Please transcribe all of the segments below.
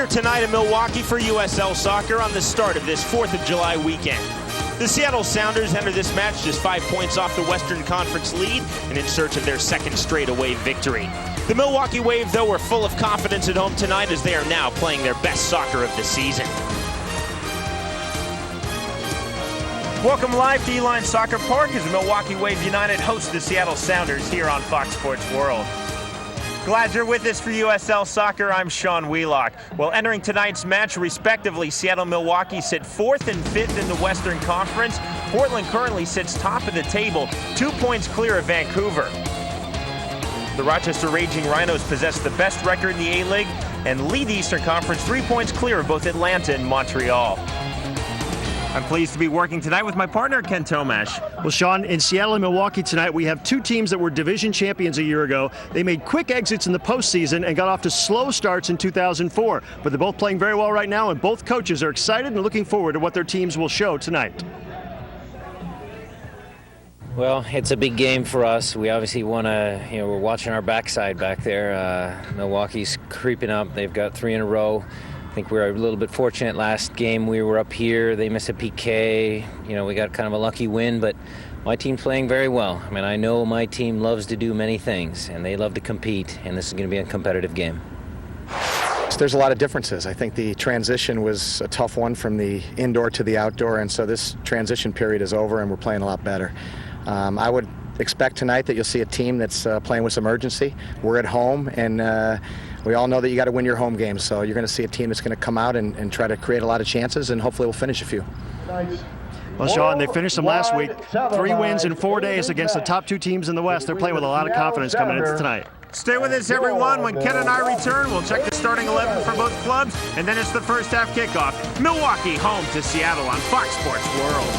here tonight in Milwaukee for USL Soccer on the start of this 4th of July weekend. The Seattle Sounders enter this match just 5 points off the Western Conference lead and in search of their second straight away victory. The Milwaukee Wave, though, are full of confidence at home tonight as they are now playing their best soccer of the season. Welcome live to Uihlein Park as the Milwaukee Wave United hosts the Seattle Sounders here on Fox Sports World. Glad you're with us for USL Soccer. I'm Sean Wheelock. Well, entering tonight's match, respectively, Seattle and Milwaukee sit 4th and 5th in the Western Conference. Portland currently sits top of the table, 2 points clear of Vancouver. The Rochester Raging Rhinos possess the best record in the A-League and lead the Eastern Conference 3 points clear of both Atlanta and Montreal. I'm pleased to be working tonight with my partner, Ken Tomash. Well, Sean, in Seattle and Milwaukee tonight, we have two teams that were division champions a year ago. They made quick exits in the postseason and got off to slow starts in 2004. But they're both playing very well right now, and both coaches are excited and looking forward to what their teams will show tonight. Well, it's a big game for us. We obviously want to, we're watching our backside back there. Milwaukee's creeping up. They've got 3 in a row. I think we were a little bit fortunate last game. We were up here. They missed a PK. We got kind of a lucky win, but my team's playing very well. I mean, I know my team loves to do many things, and they love to compete, and this is going to be a competitive game. There's a lot of differences. I think the transition was a tough one from the indoor to the outdoor, and so this transition period is over, and we're playing a lot better. I would expect tonight that you'll see a team that's playing with some urgency. We're at home, and we all know that you got to win your home games, so you're going to see a team that's going to come out and try to create a lot of chances, and hopefully we'll finish a few. Well, Sean, they finished them last week. 3 wins in 4 days against the top 2 teams in the West. They're playing with a lot of confidence coming into tonight. Stay with us, everyone. When Ken and I return, we'll check the starting 11 for both clubs, and then it's the first half kickoff. Milwaukee home to Seattle on Fox Sports World.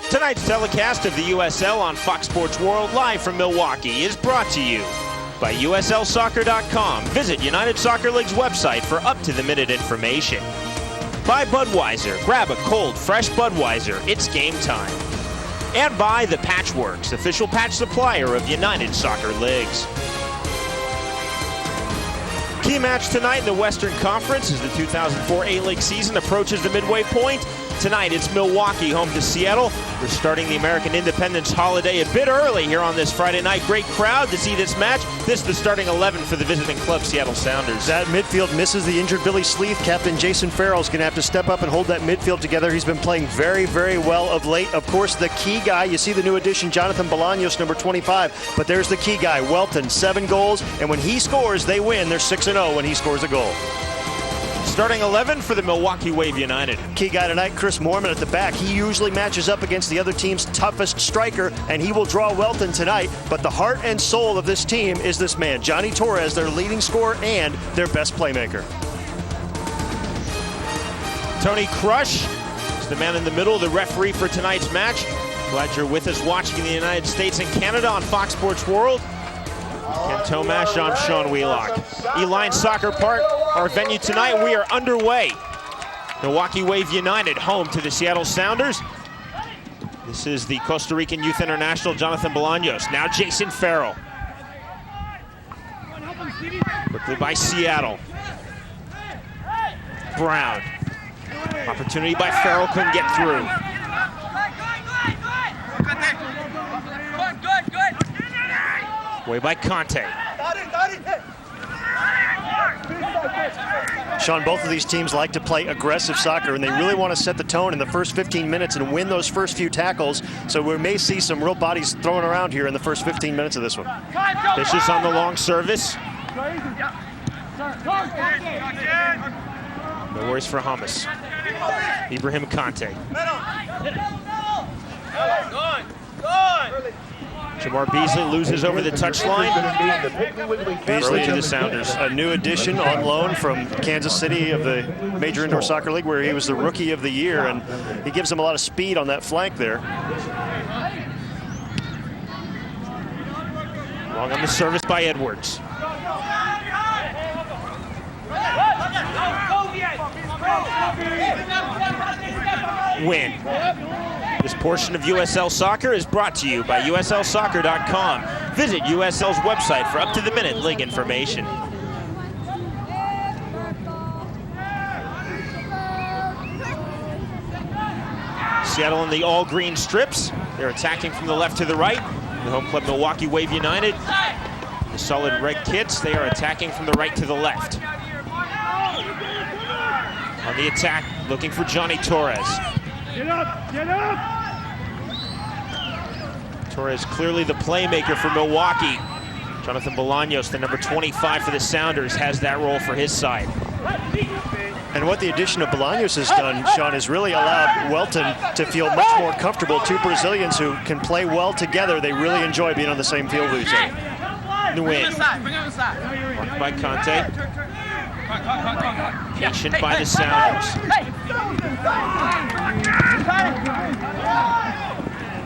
Tonight's telecast of the USL on Fox Sports World live from Milwaukee is brought to you by USLsoccer.com. Visit United Soccer League's website for up-to-the-minute information. By Budweiser. Grab a cold, fresh Budweiser. It's game time. And by The Patchworks, official patch supplier of United Soccer Leagues. Key match tonight in the Western Conference as the 2004 A-League season approaches the midway point. Tonight, it's Milwaukee home to Seattle. We're starting the American Independence holiday a bit early here on this Friday night. Great crowd to see this match. This is the starting 11 for the visiting club, Seattle Sounders. That midfield misses the injured Billy Sleeth. Captain Jason Farrell's going to have to step up and hold that midfield together. He's been playing very, very well of late. Of course, the key guy, you see the new addition, Jonathan Bolaños, number 25. But there's the key guy, Welton, 7 goals. And when he scores, they win. They're 6-0 when he scores a goal. Starting 11 for the Milwaukee Wave United. Key guy tonight, Chris Moorman at the back. He usually matches up against the other team's toughest striker, and he will draw Welton tonight. But the heart and soul of this team is this man, Johnny Torres, their leading scorer and their best playmaker. Tony Crush is the man in the middle, the referee for tonight's match. Glad you're with us watching in the United States and Canada on Fox Sports World. Ken Tomash, I'm Sean Wheelock. Uihlein Park, our venue tonight. We are underway. Milwaukee Wave United home to the Seattle Sounders. This is the Costa Rican Youth International, Jonathan Bolaños. Now Jason Farrell. Quickly by Seattle. Brown. Opportunity by Farrell, couldn't get through. Way by Kante. Sean, both of these teams like to play aggressive soccer, and they really want to set the tone in the first 15 minutes and win those first few tackles. So we may see some real bodies thrown around here in the first 15 minutes of this one. Vicious on the long service. No worries for Hummus. Ibrahim Kante. Jamar Beasley loses over the touchline. Beasley to the Sounders. A new addition on loan from Kansas City of the Major Indoor Soccer League, where he was the Rookie of the Year, and he gives them a lot of speed on that flank there. Long on the service by Edwards. Win. This portion of USL Soccer is brought to you by USLsoccer.com. Visit USL's website for up-to-the-minute league information. Seattle in the all-green strips. They're attacking from the left to the right. The home club Milwaukee Wave United. The solid red kits, they are attacking from the right to the left. On the attack, looking for Johnny Torres. Get up, get up! Torres clearly the playmaker for Milwaukee. Jonathan Bolaños, the number 25 for the Sounders, has that role for his side. And what the addition of Bolaños has done, Sean, has really allowed Welton to feel much more comfortable. Two Brazilians who can play well together. They really enjoy being on the same field with each other. Nguyen, marked by Kante. Patient by the Sounders.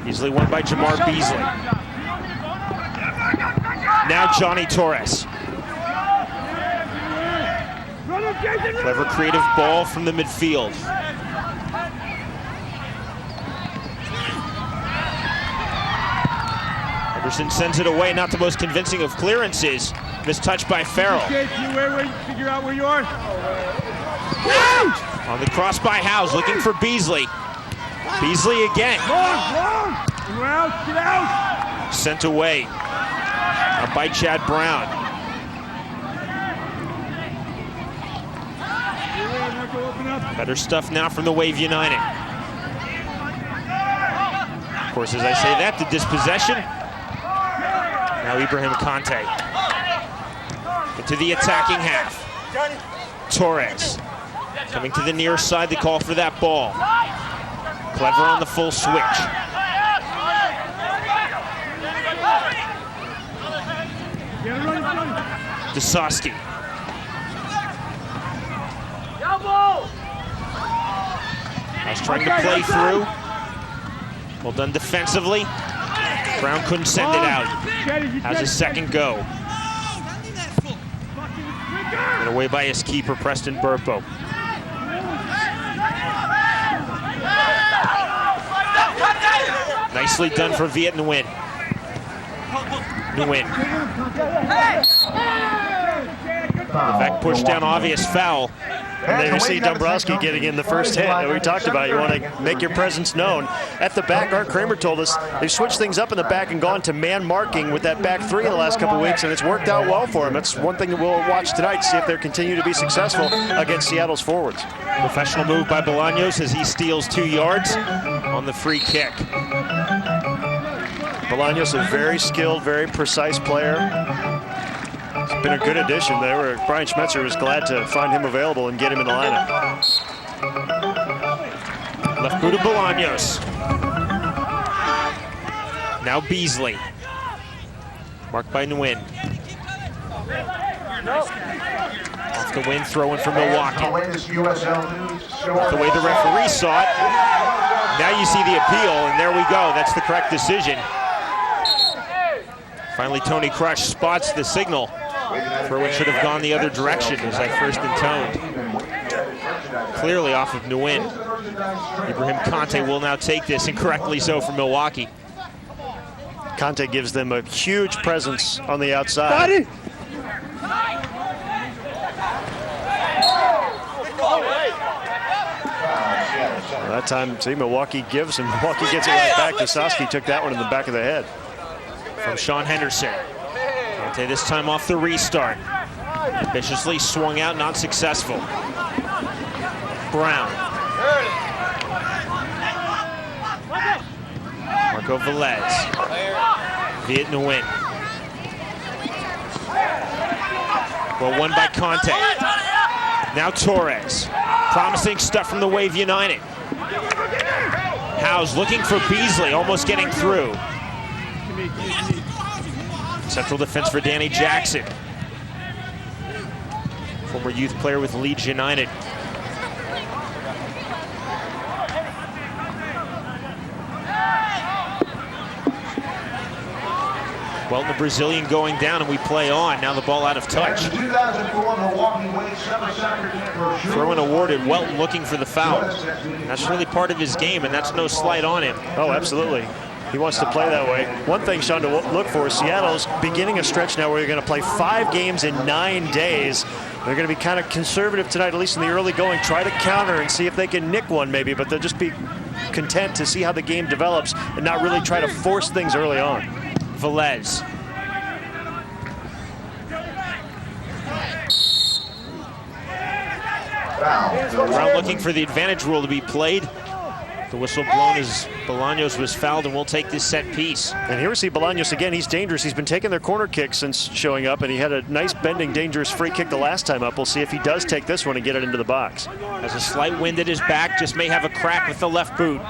Easily won by Jamar Beasley. Now Johnny Torres. Clever creative ball from the midfield. Henderson sends it away, not the most convincing of clearances. Mistouched by Farrell. Figure out where you are. On the cross by Howes, looking for Beasley. Beasley again. Long. We're out, get out. Sent away. Up by Chad Brown. Better stuff now from the Wave United. Of course, as I say that, the dispossession. Now Ibrahim Kante. Into the attacking half. Torres. Coming to the near side, they call for that ball. Clever on the full switch. Dusosky. I was trying to play through. Well done defensively. Brown couldn't send it out. Has a second go. And away by his keeper, Preston Burpo. Nicely done for Viet Nguyen. Nguyen. The back push down, obvious foul. And there you see Dombrowski getting in the first hit that we talked about. You want to make your presence known. At the back, Art Kramer told us they've switched things up in the back and gone to man marking with that back three in the last couple of weeks, and it's worked out well for them. That's one thing that we'll watch tonight, see if they continue to be successful against Seattle's forwards. Professional move by Bolaños as he steals 2 yards on the free kick. Bolaños, a very skilled, very precise player. It's been a good addition. Brian Schmetzer was glad to find him available and get him in the lineup. Left boot of Bolaños. Now Beasley. Marked by Nguyen. Off the wing, throwing for Milwaukee. The way the referee saw it. Now you see the appeal, and there we go. That's the correct decision. Finally, Tony Crush spots the signal. Throw it should have gone the other direction, as I first intoned. Clearly off of Nguyen. Ibrahim Kante will now take this, and correctly so, for Milwaukee. Kante gives them a huge presence on the outside. That time, see, Milwaukee gives, and Milwaukee gets it right back. Dusosky took that one in the back of the head. From Sean Henderson. Kante this time off the restart. Ambitiously swung out, not successful. Brown. Marco Velez. Viet Nguyen. Well, won by Kante. Now Torres. Promising stuff from the Wave United. Howes looking for Beasley, almost getting through. Central defense for Danny Jackson. Former youth player with Leeds United. Well, the Brazilian going down, and we play on. Now the ball out of touch. Throw-in awarded. Welton looking for the foul. That's really part of his game, and that's no slight on him. Oh, absolutely. He wants to play that way. One thing, Sean, to look for, Seattle's beginning a stretch now where they're going to play 5 games in 9 days. They're going to be kind of conservative tonight, at least in the early going. Try to counter and see if they can nick one maybe, but they'll just be content to see how the game develops and not really try to force things early on. Velez. Brown looking for the advantage rule to be played. The whistle blown as Bolaños was fouled, and we'll take this set piece. And here we see Bolaños again. He's dangerous. He's been taking their corner kicks since showing up, and he had a nice bending, dangerous free kick the last time up. We'll see if he does take this one and get it into the box. Has a slight wind at his back, just may have a crack with the left boot.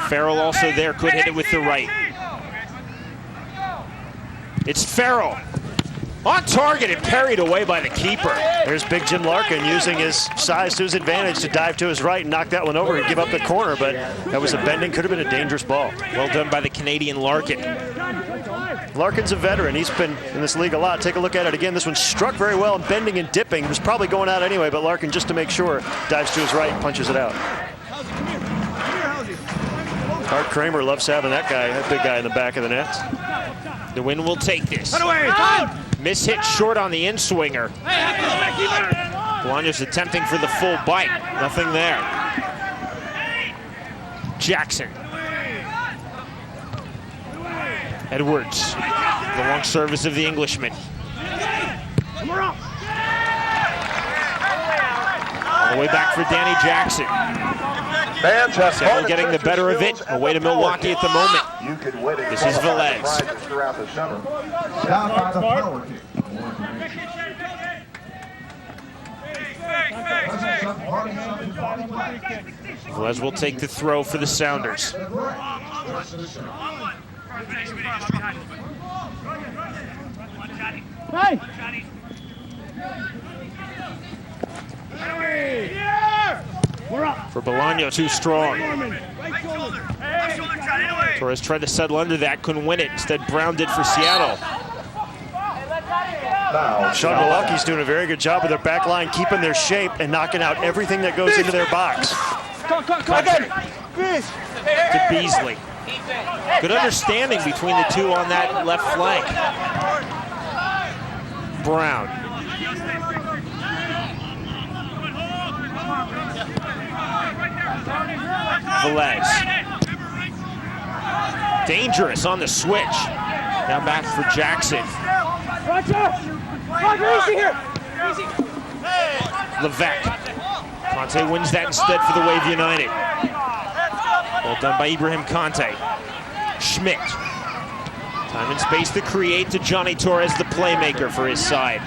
Farrell also there, could hit it with the right. It's Farrell. On target and parried away by the keeper. There's big Jim Larkin using his size to his advantage to dive to his right and knock that one over and give up the corner, but that was a bending, could have been a dangerous ball. Well done by the Canadian Larkin. Larkin's a veteran. He's been in this league a lot. Take a look at it again. This one struck very well, and bending and dipping. It was probably going out anyway, but Larkin, just to make sure, dives to his right and punches it out. Art Kramer loves having that guy, that big guy in the back of the net. The win will take this. Miss hit short on the in-swinger. Bolaños attempting for the full bite. Nothing there. Jackson. Edwards. The long service of the Englishman. All the way back for Danny Jackson. Seattle getting the better of it. Away to Milwaukee at the moment. This is Velez. Velez will take the throw for the Sounders. Hey! For Bolaños, too strong. Torres tried to settle under that, couldn't win it. Instead, Brown did for Seattle. Sean, Milwaukee's doing a very good job with their back line, keeping their shape and knocking out everything that goes into their box. To Beasley. Good understanding between the two on that left flank. Brown. Velez. Dangerous on the switch. Now back for Jackson. Levesque. Kante wins that instead for the Wave United. Well done by Ibrahim Kante. Schmidt. Time and space to create to Johnny Torres, the playmaker for his side.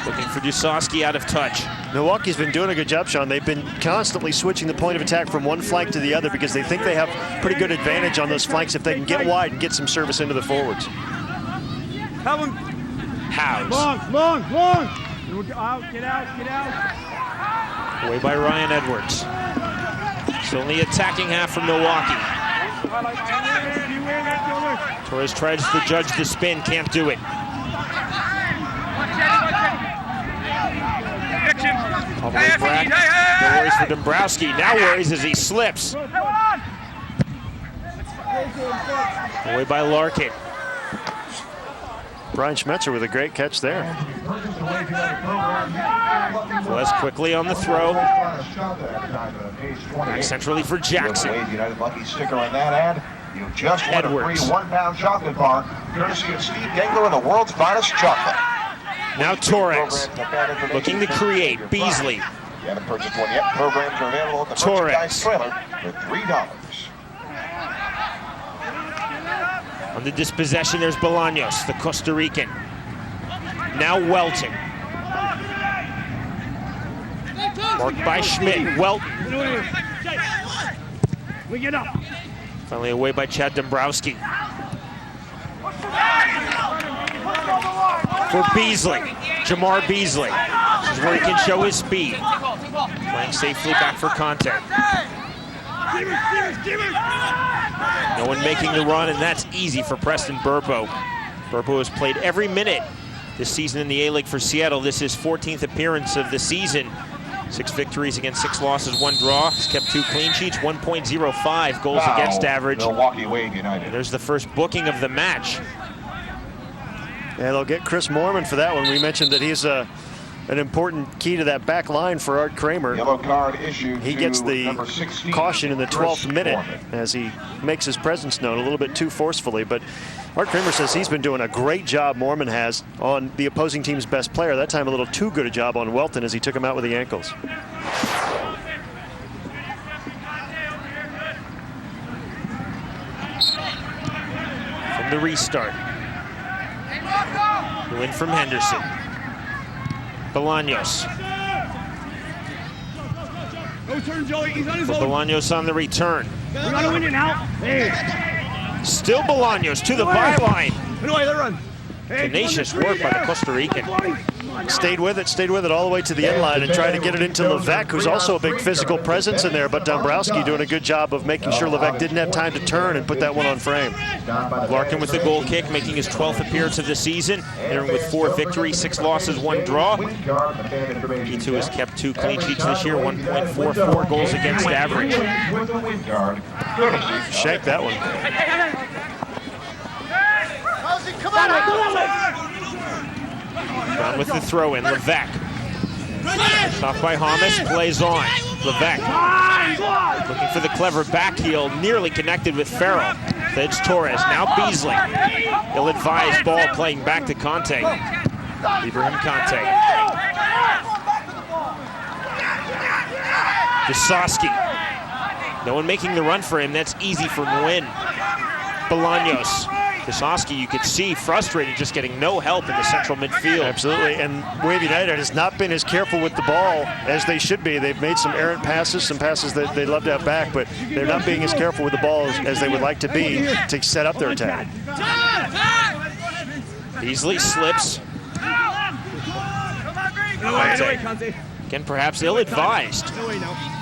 Looking for Dusowski out of touch. Milwaukee's been doing a good job, Sean. They've been constantly switching the point of attack from one flank to the other because they think they have pretty good advantage on those flanks if they can get wide and get some service into the forwards. House. Long. Get out. Away by Ryan Edwards. It's only attacking half from Milwaukee. Torres tries to judge the spin, can't do it. All the way back. No worries for Dombrowski. Now worries as he slips. Away by Larkin. Brian Schmetzer with a great catch there. Velez quickly on the throw. Back centrally for Jackson. Wave United lucky sticker on that ad. You just won a free 1-pound chocolate bar, courtesy of Steve Dengler and the world's finest chocolate. Now Torres looking to create. Beasley. You haven't purchased one yet. Programs are available at the merchandise trailer for $3. On the dispossession, there's Bolaños, the Costa Rican. Now Welton. Marked by Schmidt. Welton. We get up. Finally away by Chad Dombrowski. For Beasley. Jamar Beasley. This is where he can show his speed. Playing safely back for Kante. No one making the run, and that's easy for Preston Burpo. Burpo has played every minute this season in the A-League for Seattle. This is his 14th appearance of the season. 6 victories against 6 losses, 1 draw. He's kept 2 clean sheets, 1.05 goals against average. Milwaukee Wave United. There's the first booking of the match. Yeah, they'll get Chris Moorman for that one. We mentioned that he's an important key to that back line for Art Kramer. Yellow card issued. He gets the caution in the 12th minute as he makes his presence known a little bit too forcefully. But Art Kramer says he's been doing a great job, Moorman has, on the opposing team's best player. That time a little too good a job on Welton as he took him out with the ankles. From the restart. In from Henderson. Bolaños. Go turn, Joey. He's on his own. Bolaños on the return. We gotta win it now. Hey. Still Bolaños to the byline. Anyway, let run. Hey, Tenacious work by the Costa Rican. Stayed with it all the way to the end line and tried to get it into Levesque, who's also a big physical presence in there, but Dombrowski doing a good job of making sure Levesque didn't have time to turn and put that one on frame. Larkin with the goal kick, making his 12th appearance of the season, entering with 4 victories, 6 losses, 1 draw. He too has kept 2 clean sheets this year, 1.44 goals against average. Shake that one. Brown with the throw in, Levesque. Off by Hamas, plays on. Levesque looking for the clever back heel, nearly connected with Farrell. It's Torres, now Beasley. Ill-advised ball playing back to Kante. Ibrahim Kante. Visoski. No one making the run for him, that's easy for Nguyen. Bolaños. Visoski, you could see, frustrated, just getting no help in the central midfield. Absolutely, and Wave United has not been as careful with the ball as they should be. They've made some errant passes, some passes that they'd love to have back, but they're not being as careful with the ball as they would like to be to set up their attack. Beasley slips. Again, perhaps ill-advised.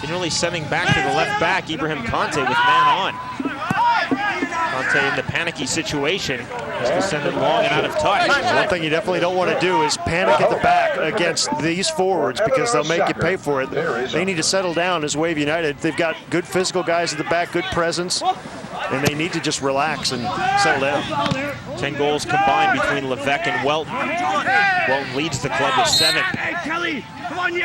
Generally sending back to the left back, Ibrahim Kante with man on. Kante in the panicky situation has to send it long and out of touch. One thing you definitely don't want to do is panic at the back against these forwards because they'll make you pay for it. They need to settle down as Wave United. They've got good physical guys at the back, good presence, and they need to just relax and settle down. 10 goals combined between Levesque and Welton. Welton leads the club with 7. Hey, Kelly, come on, you.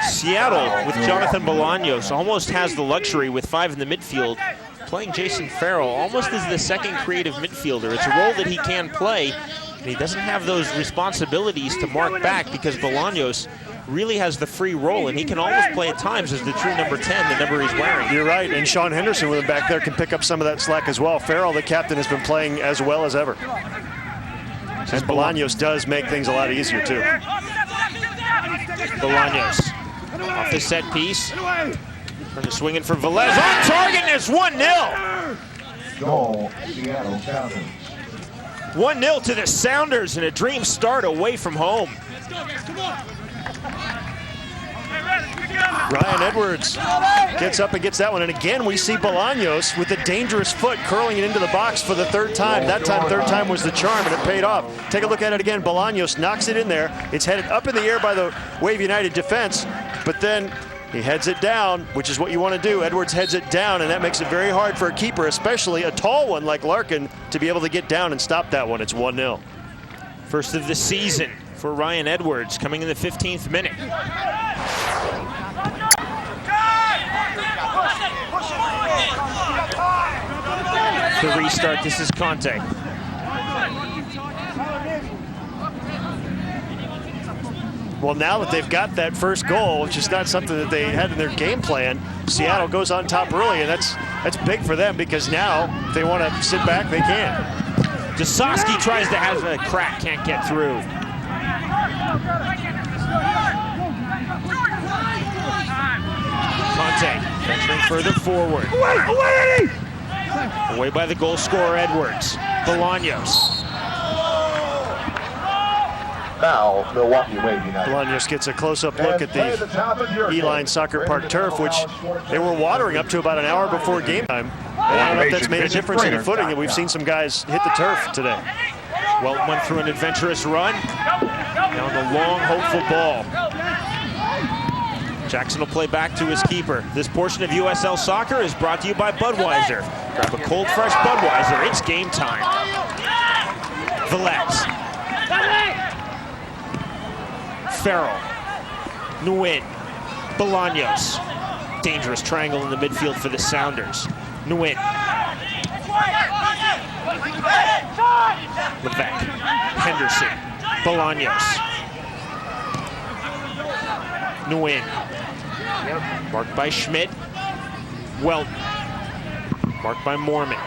Seattle, with Jonathan Bolaños, almost has the luxury with 5 in the midfield, playing Jason Farrell almost as the second creative midfielder. It's a role that he can play, and he doesn't have those responsibilities to mark back because Bolaños really has the free role, and he can almost play at times as the true number 10, the number he's wearing. You're right, and Sean Henderson with him back there can pick up some of that slack as well. Farrell, the captain, has been playing as well as ever. And Bolaños does make things a lot easier, too. Bolaños off the set piece. Trying to swing in for Velez. On target, and it's 1-0. Goal, Seattle Sounders. 1-0 to the Sounders, and a dream start away from home. Ryan Edwards gets up and gets that one. And again, we see Bolaños with a dangerous foot curling it into the box for the 3rd time. That time, 3rd time was the charm, and it paid off. Take a look at it again. Bolaños knocks it in there. It's headed up in the air by the Wave United defense, but then he heads it down, which is what you want to do. Edwards heads it down, and that makes it very hard for a keeper, especially a tall one like Larkin, to be able to get down and stop that one. It's 1-0. First of the season for Ryan Edwards, coming in the 15th minute. The restart, this is Kante. Well, now that they've got that first goal, which is not something that they had in their game plan, Seattle goes on top early, and that's big for them because now if they want to sit back, they can. Visoski tries to have a crack, can't get through. Kante venturing further forward. Away by the goal scorer, Edwards. Bolaños. Now, Milwaukee Wave United. Bolaños gets a close-up look at the Uihlein Park turf, which they were watering up to about an hour before game time. And I don't know if that's made a difference in the footing, and we've seen some guys hit the turf today. Welton went through an adventurous run. Now the long, hopeful ball. Jackson will play back to his keeper. This portion of USL Soccer is brought to you by Budweiser. Grab a cold, fresh Budweiser. It's game time. Velez. Farrell. Nguyen. Bolaños. Dangerous triangle in the midfield for the Sounders. Nguyen. Levesque. Henderson. Bolaños. Nguyen. Marked by Schmidt. Welton. Marked by Mormon.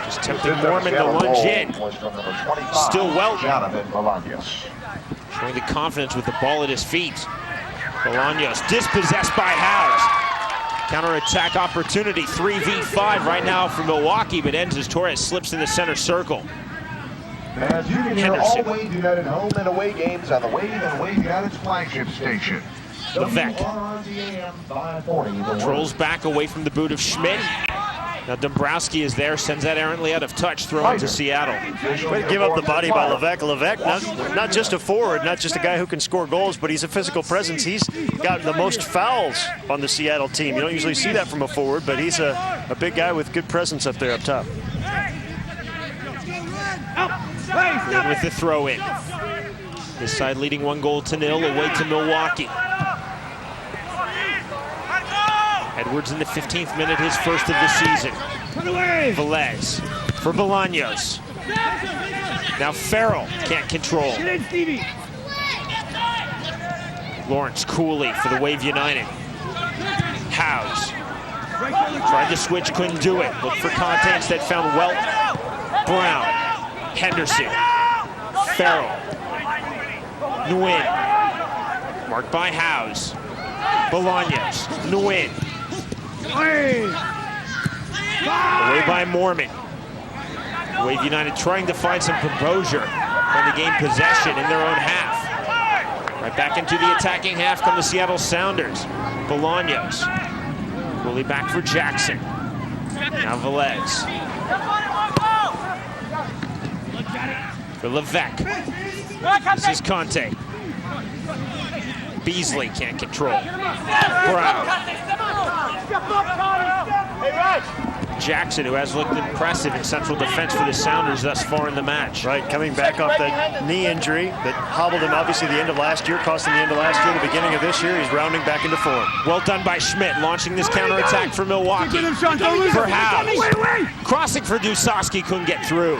Just tempting Mormon to lunge in. Still Welton. Showing the confidence with the ball at his feet. Bolaños dispossessed by Howes. Counter-attack opportunity, 3v5 right now for Milwaukee, but ends as Torres slips in the center circle. As you can hear all Wave United home and away games on the Wave and Wave United's flagship station. Levesque trolls back away from the boot of Schmidt. Now Dombrowski is there, sends that errantly out of touch, throw into Seattle. Way to give up the body by Levesque. Levesque, not just a forward, not just a guy who can score goals, but he's a physical presence. He's got the most fouls on the Seattle team. You don't usually see that from a forward, but he's a big guy with good presence up there up top. With the throw in. This side leading 1-0 away to Milwaukee. Edwards in the 15th minute, his first of the season. Velez for Bolaños. Now Farrell can't control. Lawrence Cooley for the Wave United. Howes tried to switch, couldn't do it. Looked for Kante, instead found Welton. Brown. Henderson. Farrell. Nguyen. Marked by Howes. Bolaños. Nguyen. Away by Mormon. Wave United trying to find some composure, trying to gain possession in their own half. Right back into the attacking half come the Seattle Sounders. Bolaños. Fully back for Jackson. Now Velez. For Levesque. This is Kante. Beasley can't control. Brown. Jackson, who has looked impressive in central defense for the Sounders thus far in the match. Right, coming back off that knee injury that hobbled him obviously the end of last year, cost him the end of last year, the beginning of this year. He's rounding back into form. Well done by Schmidt, launching this counterattack for Milwaukee. For Howes. Crossing for Dusovsky, couldn't get through.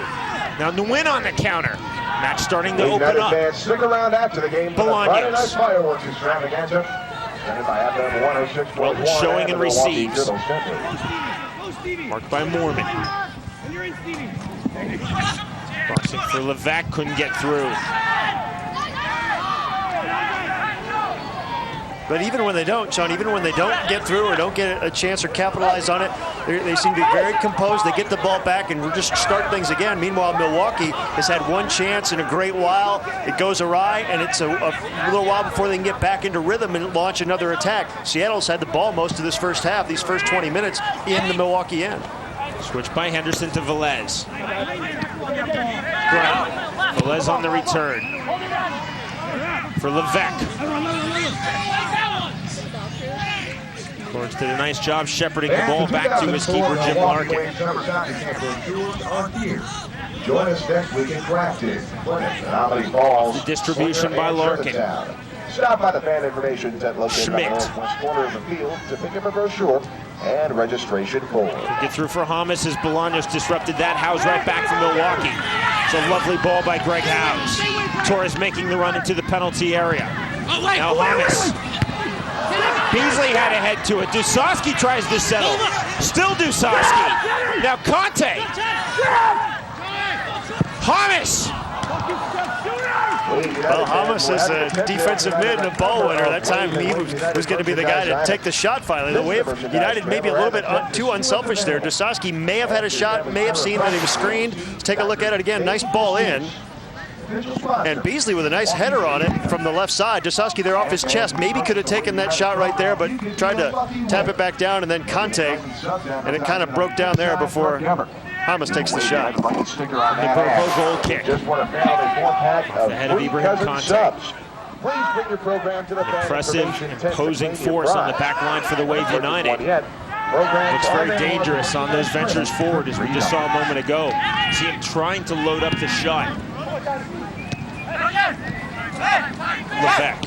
Now Nguyen on the counter. Match starting to open up. Stick around after the game. Bolaños. Fireworks is extravaganza. Welton showing and receives. Marked by Mormon. Crossing for Levesque, couldn't get through. But even when they don't, Sean, even when they don't get through or don't get a chance or capitalize on it, they seem to be very composed. They get the ball back and just start things again. Meanwhile, Milwaukee has had one chance in a great while. It goes awry, and it's a little while before they can get back into rhythm and launch another attack. Seattle's had the ball most of this first half, these first 20 minutes in the Milwaukee end. Switch by Henderson to Velez. Brown. Velez on the return. For Levesque. Lawrence did a nice job shepherding the ball back to his keeper, Jim Larkin. Join us next week in Crafted. The distribution by Larkin. Stop by the fan information tent located on the northwest corner of the field to pick up a brochure and registration form. Get through for Hamas as Bolaños disrupted that. Howes right back from Milwaukee. It's a lovely ball by Greg Howes. Torres making the run into the penalty area. Now Hamas. Beasley had a head to it. Dusovsky tries to settle. Still Dusovsky. Now Kante. Hamas. Well, Hamas is a defensive mid and a ball winner. That time he was going to be the guy to take the shot finally. The Wave United maybe a little bit too unselfish there. Dusovsky may have had a shot, may have seen that he was screened. Let's take a look at it again. Nice ball in. And Beasley with a nice header on it from the left side. Dusovsky there off his chest. Maybe could have taken that shot right there, but tried to tap it back down, and then Kante. And it kind of broke down there before Hamas takes the shot. The Burpo goal kick. Just want to foul the 4-pack of ahead of Ibrahim Kante. Please bring your program to the fan Impressive, information imposing tent to force on the prize. back line for the Wave United. Looks very dangerous on those ventures forward, as we just saw a moment ago. See him trying to load up the shot. Levesque.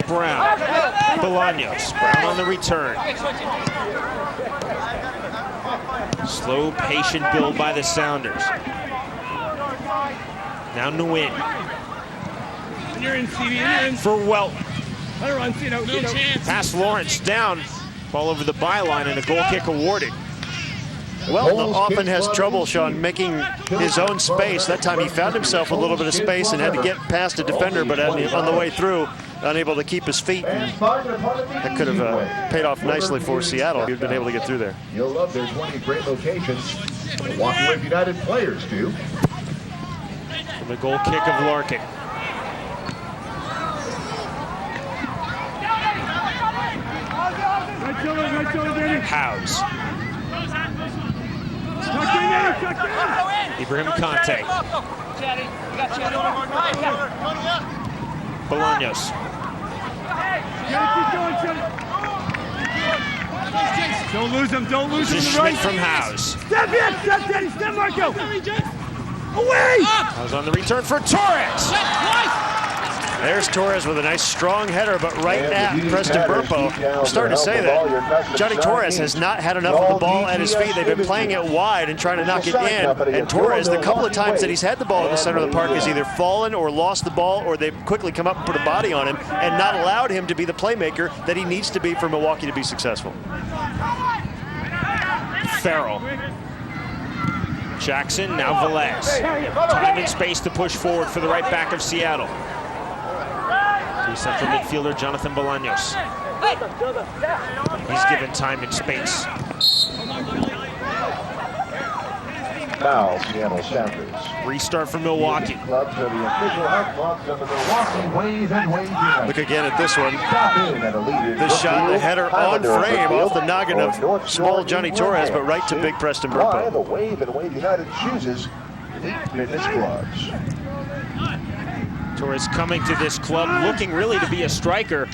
Brown. Bolaños. Brown on the return. Slow, patient build by the Sounders. Now Nguyen. You're in, Stevie. You're in. For Welton. Let her run. No chance. Pass Lawrence down. Ball over the byline and a goal kick awarded. Welton often has trouble, Sean, making his own space. That time he found himself a little bit of space and had to get past a defender, but on the way through, unable to keep his feet. That could have paid off nicely for Seattle. He'd been able to get through there. You'll love their 20 great locations. Milwaukee Wave United players do. And the goal kick of Larkin. Howes. Ibrahim Kante. Bolaños. Don't lose him. Don't lose him. Just Schmidt from Howes. Step in. Step, Marco. Away. Howes on the return for Torres. There's Torres with a nice strong header, but right at Preston Burpo. I'm starting to say that Johnny Torres has not had enough of the ball at his feet. They've been playing it wide and trying to knock it in. And Torres, the couple of times that he's had the ball in the center of the park, has either fallen or lost the ball, or they've quickly come up and put a body on him and not allowed him to be the playmaker that he needs to be for Milwaukee to be successful. Farrell. Jackson, now Velez. Time and space to push forward for the right back of Seattle. Central midfielder Jonathan Bolaños. He's given time and space. Foul, Seattle Sounders. Restart for Milwaukee. Clubs are the official hot clubs of the Milwaukee Wave and Wave United. Look again at this one. The shot, the header on frame off the noggin of small Johnny Torres, but right to big Preston Burpo. The Wave and Wave United chooses Elite Fitness Clubs. Torres coming to this club looking really to be a striker.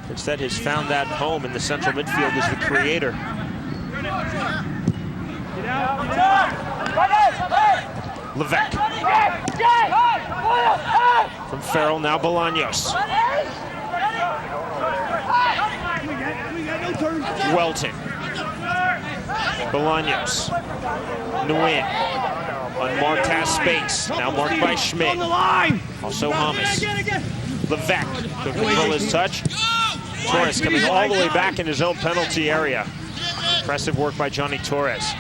Instead has found that home in the central midfield as the creator. Levesque. From Farrell, now Bolaños. Welton. Bolaños. Nguyen. Unmarked has space. Now marked by Schmidt. Also Hamas. Levesque could control his touch. Torres coming all the way back in his own penalty area. Impressive work by Johnny Torres.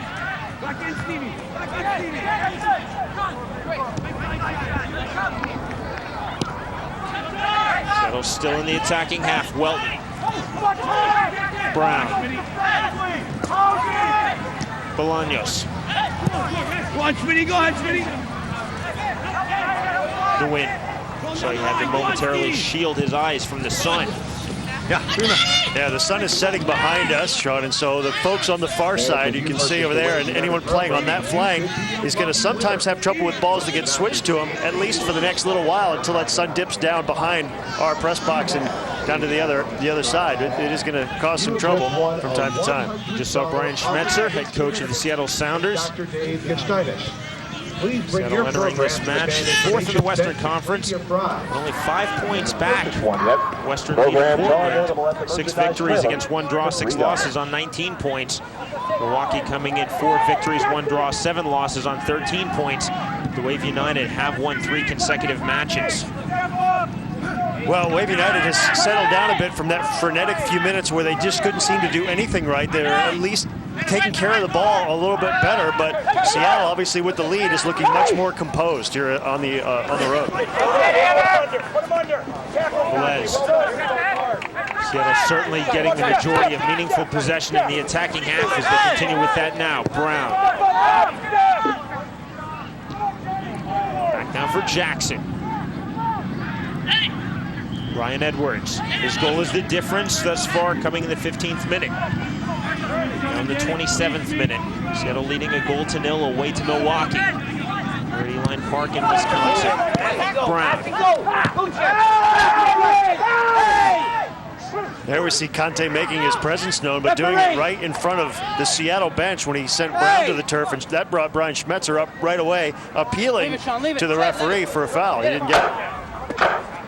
Seattle's still in the attacking half. Welton. Brown. Bolaños. Go on, Smitty. Go ahead, Smitty. The win. So he had to momentarily shield his eyes from the sun. Yeah, the sun is setting behind us, Sean, and so the folks on the far side, you can see over there, and anyone playing on that flank is going to sometimes have trouble with balls that get switched to them, at least for the next little while, until that sun dips down behind our press box and down to the other side. It is going to cause some trouble from time to time. You just saw Brian Schmetzer, head coach of the Seattle Sounders. Seattle entering this match, fourth in the Western Conference, only 5 points back. Western leading Portland, 6 victories against 1 draw, 6 losses on 19 points. Milwaukee coming in 4 victories, 1 draw, 7 losses on 13 points. The Wave United have won 3 consecutive matches. Well, Wave United has settled down a bit from that frenetic few minutes where they just couldn't seem to do anything right. They're at least taking care of the ball a little bit better, but Seattle, obviously with the lead, is looking much more composed here on the road. Velez. Seattle certainly getting the majority of meaningful possession in the attacking half as they continue with that now. Brown. Back now for Jackson. Ryan Edwards. His goal is the difference thus far, coming in the 15th minute. Now in the 27th minute, Seattle leading a 0-0 away to Milwaukee. Uihlein Park in Wisconsin. Brown. There we see Kante making his presence known, but doing it right in front of the Seattle bench when he sent Brown to the turf, and that brought Brian Schmetzer up right away, appealing to the referee for a foul. He didn't get it.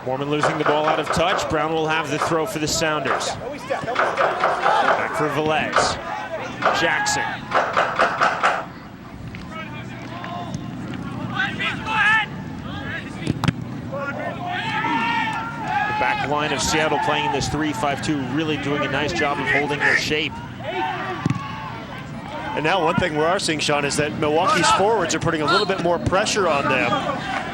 Mormon losing the ball out of touch. Brown will have the throw for the Sounders. Back for Velez. Jackson. The back line of Seattle playing in this 3-5-2, really doing a nice job of holding their shape. And now one thing we are seeing, Sean, is that Milwaukee's forwards are putting a little bit more pressure on them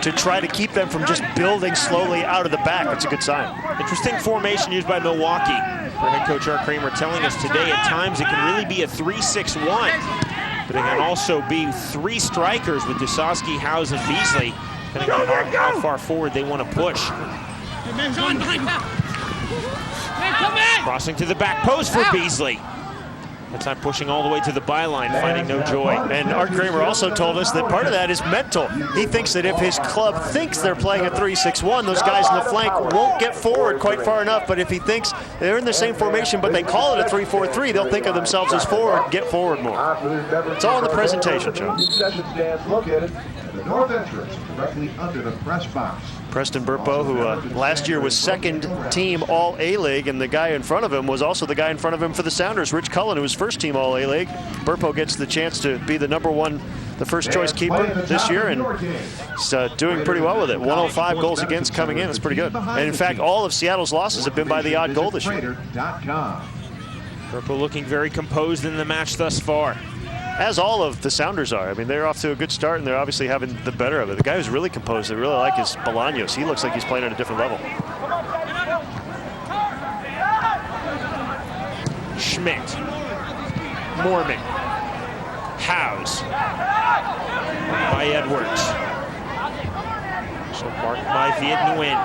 to try to keep them from just building slowly out of the back. That's a good sign. Interesting formation used by Milwaukee. Our head coach Art Kramer telling us today at times it can really be a 3-6-1, but it can also be 3 strikers with Dusowski, Howes, and Beasley, depending on how far forward they want to push. Crossing to the back post for Beasley. That time pushing all the way to the byline, finding no joy. And Art Kramer also told us that part of that is mental. He thinks that if his club thinks they're playing a 3-6-1, those guys in the flank won't get forward quite far enough. But if he thinks they're in the same formation, but they call it a 3-4-3, they'll think of themselves as forward, get forward more. It's all in the presentation, Joe. Concession stands located at the north entrance, directly under the press box. Preston Burpo, who last year was second team All A-League, and the guy in front of him was also the guy in front of him for the Sounders, Rich Cullen, who was first team All A-League. Burpo gets the chance to be the #1, the first choice keeper this year, and he's doing pretty well with it. 105 goals against coming in. That's pretty good. And in fact, all of Seattle's losses have been by the odd goal this year. Burpo looking very composed in the match thus far. As all of the Sounders are. I mean, they're off to a good start, and they're obviously having the better of it. The guy who's really composed, I really like, is Bolaños. He looks like he's playing at a different level. Schmidt. Mormon. Howes. By Edwards. So marked by Viet Nguyen.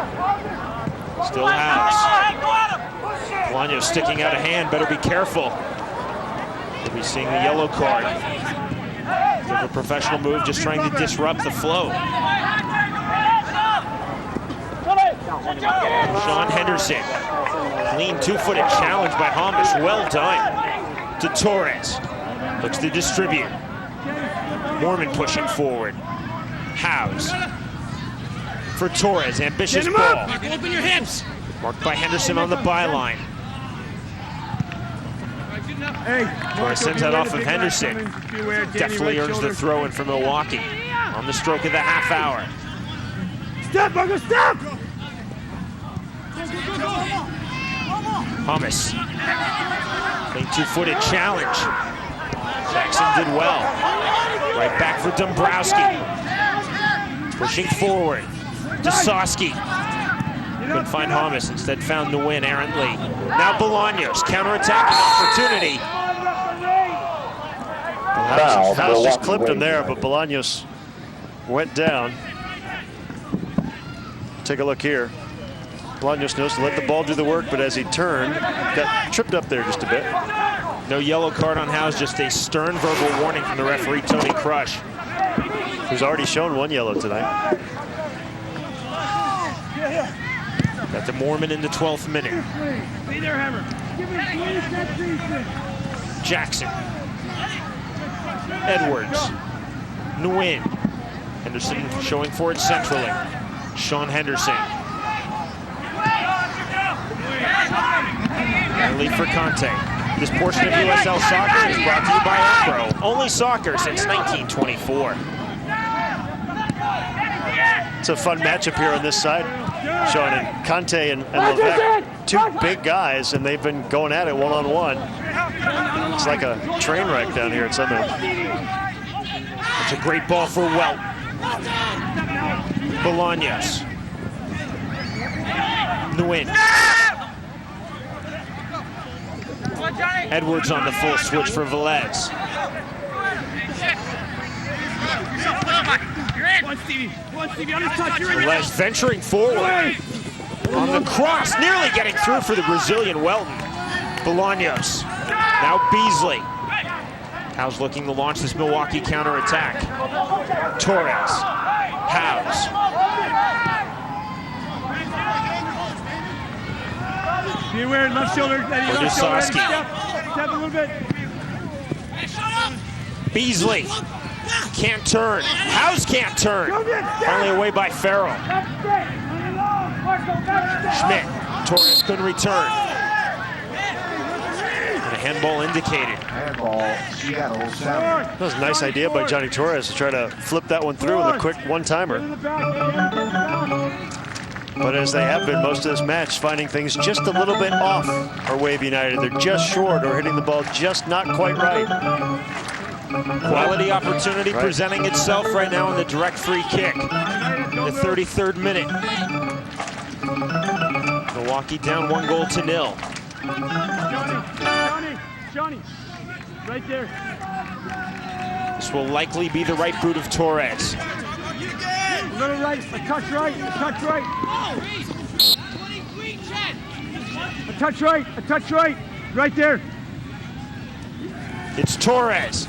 Still Howes. Bolaños sticking out a hand, better be careful. We'll be seeing the yellow card. Bit of a professional move, just trying to disrupt the flow. Sean Henderson. Clean 2-footed challenge by Hamish. Well done. To Torres. Looks to distribute. Mormon pushing forward. Howes. For Torres. Ambitious ball. Open your hips. Marked by Henderson on the byline. Torres sends that off of Henderson. Definitely earns the throw-in for Milwaukee on the stroke of the half hour. Stop, Marco, stop! Hummus. Clean 2-footed challenge. Jackson did well. Right back for Dombrowski. Pushing forward. Dusowski. Couldn't find Hummus, instead found Nguyen errantly. Now Bolaños, counterattacking opportunity. Howes just clipped him there, but Bolaños went down. Take a look here. Bolaños knows to let the ball do the work, but as he turned, got tripped up there just a bit. No yellow card on Howes, just a stern verbal warning from the referee, Tony Crush, who's already shown 1 yellow tonight. Got the Mormon in the 12th minute. Jackson. Edwards. Nguyen. Henderson showing forward centrally. Sean Henderson. Early for Kante. This portion of USL Soccer is brought to you by Umbro. Only soccer since 1924. It's a fun matchup here on this side, Sean, and Kante and Levesque, 2 big guys, and they've been going at it one-on-one. It's like a train wreck down here at some end. It's a great ball for Welt. Bolaños. Nguyen. Edwards on the full switch for Velez. Velez venturing forward. On the cross, nearly getting through for the Brazilian Welton. Bolaños. Now Beasley. Howe's looking to launch this Milwaukee counterattack. Torres. Howes. Be aware, left shoulder. Left shoulder. Step a little bit. Beasley. Can't turn. Howes can't turn. Only away by Farrell. Schmidt. Torres couldn't return. And a handball indicated. Handball, Seattle, 7. That was a nice idea by Johnny Torres to try to flip that one through with a quick one-timer. But as they have been most of this match, finding things just a little bit off are Wave United. They're just short or hitting the ball just not quite right. Quality opportunity presenting itself right now in the direct free kick. The 33rd minute. Milwaukee down 1-0. Johnny, right there. This will likely be the right boot of Torres. A little right, a touch right, a touch right. A touch right, a touch right. Right there. It's Torres.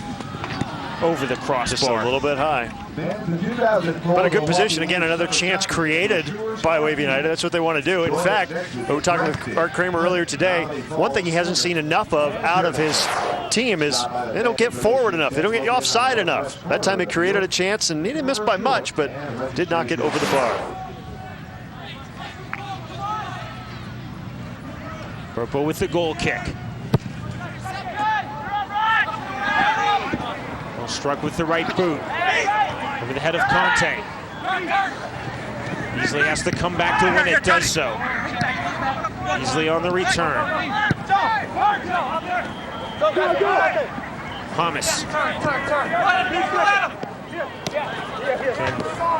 Over the crossbar. Just a little bit high. But a good position. Again, another chance created by Wave United. That's what they want to do. In fact, we were talking with Art Kramer earlier today. One thing he hasn't seen enough of out of his team is they don't get forward enough. They don't get offside enough. That time they created a chance, and he didn't miss by much, but did not get over the bar. Burpo with the goal kick. Well, struck with the right boot. Over the head of Kante. Beasley has to come back to win it, does so. Beasley on the return. Hamas.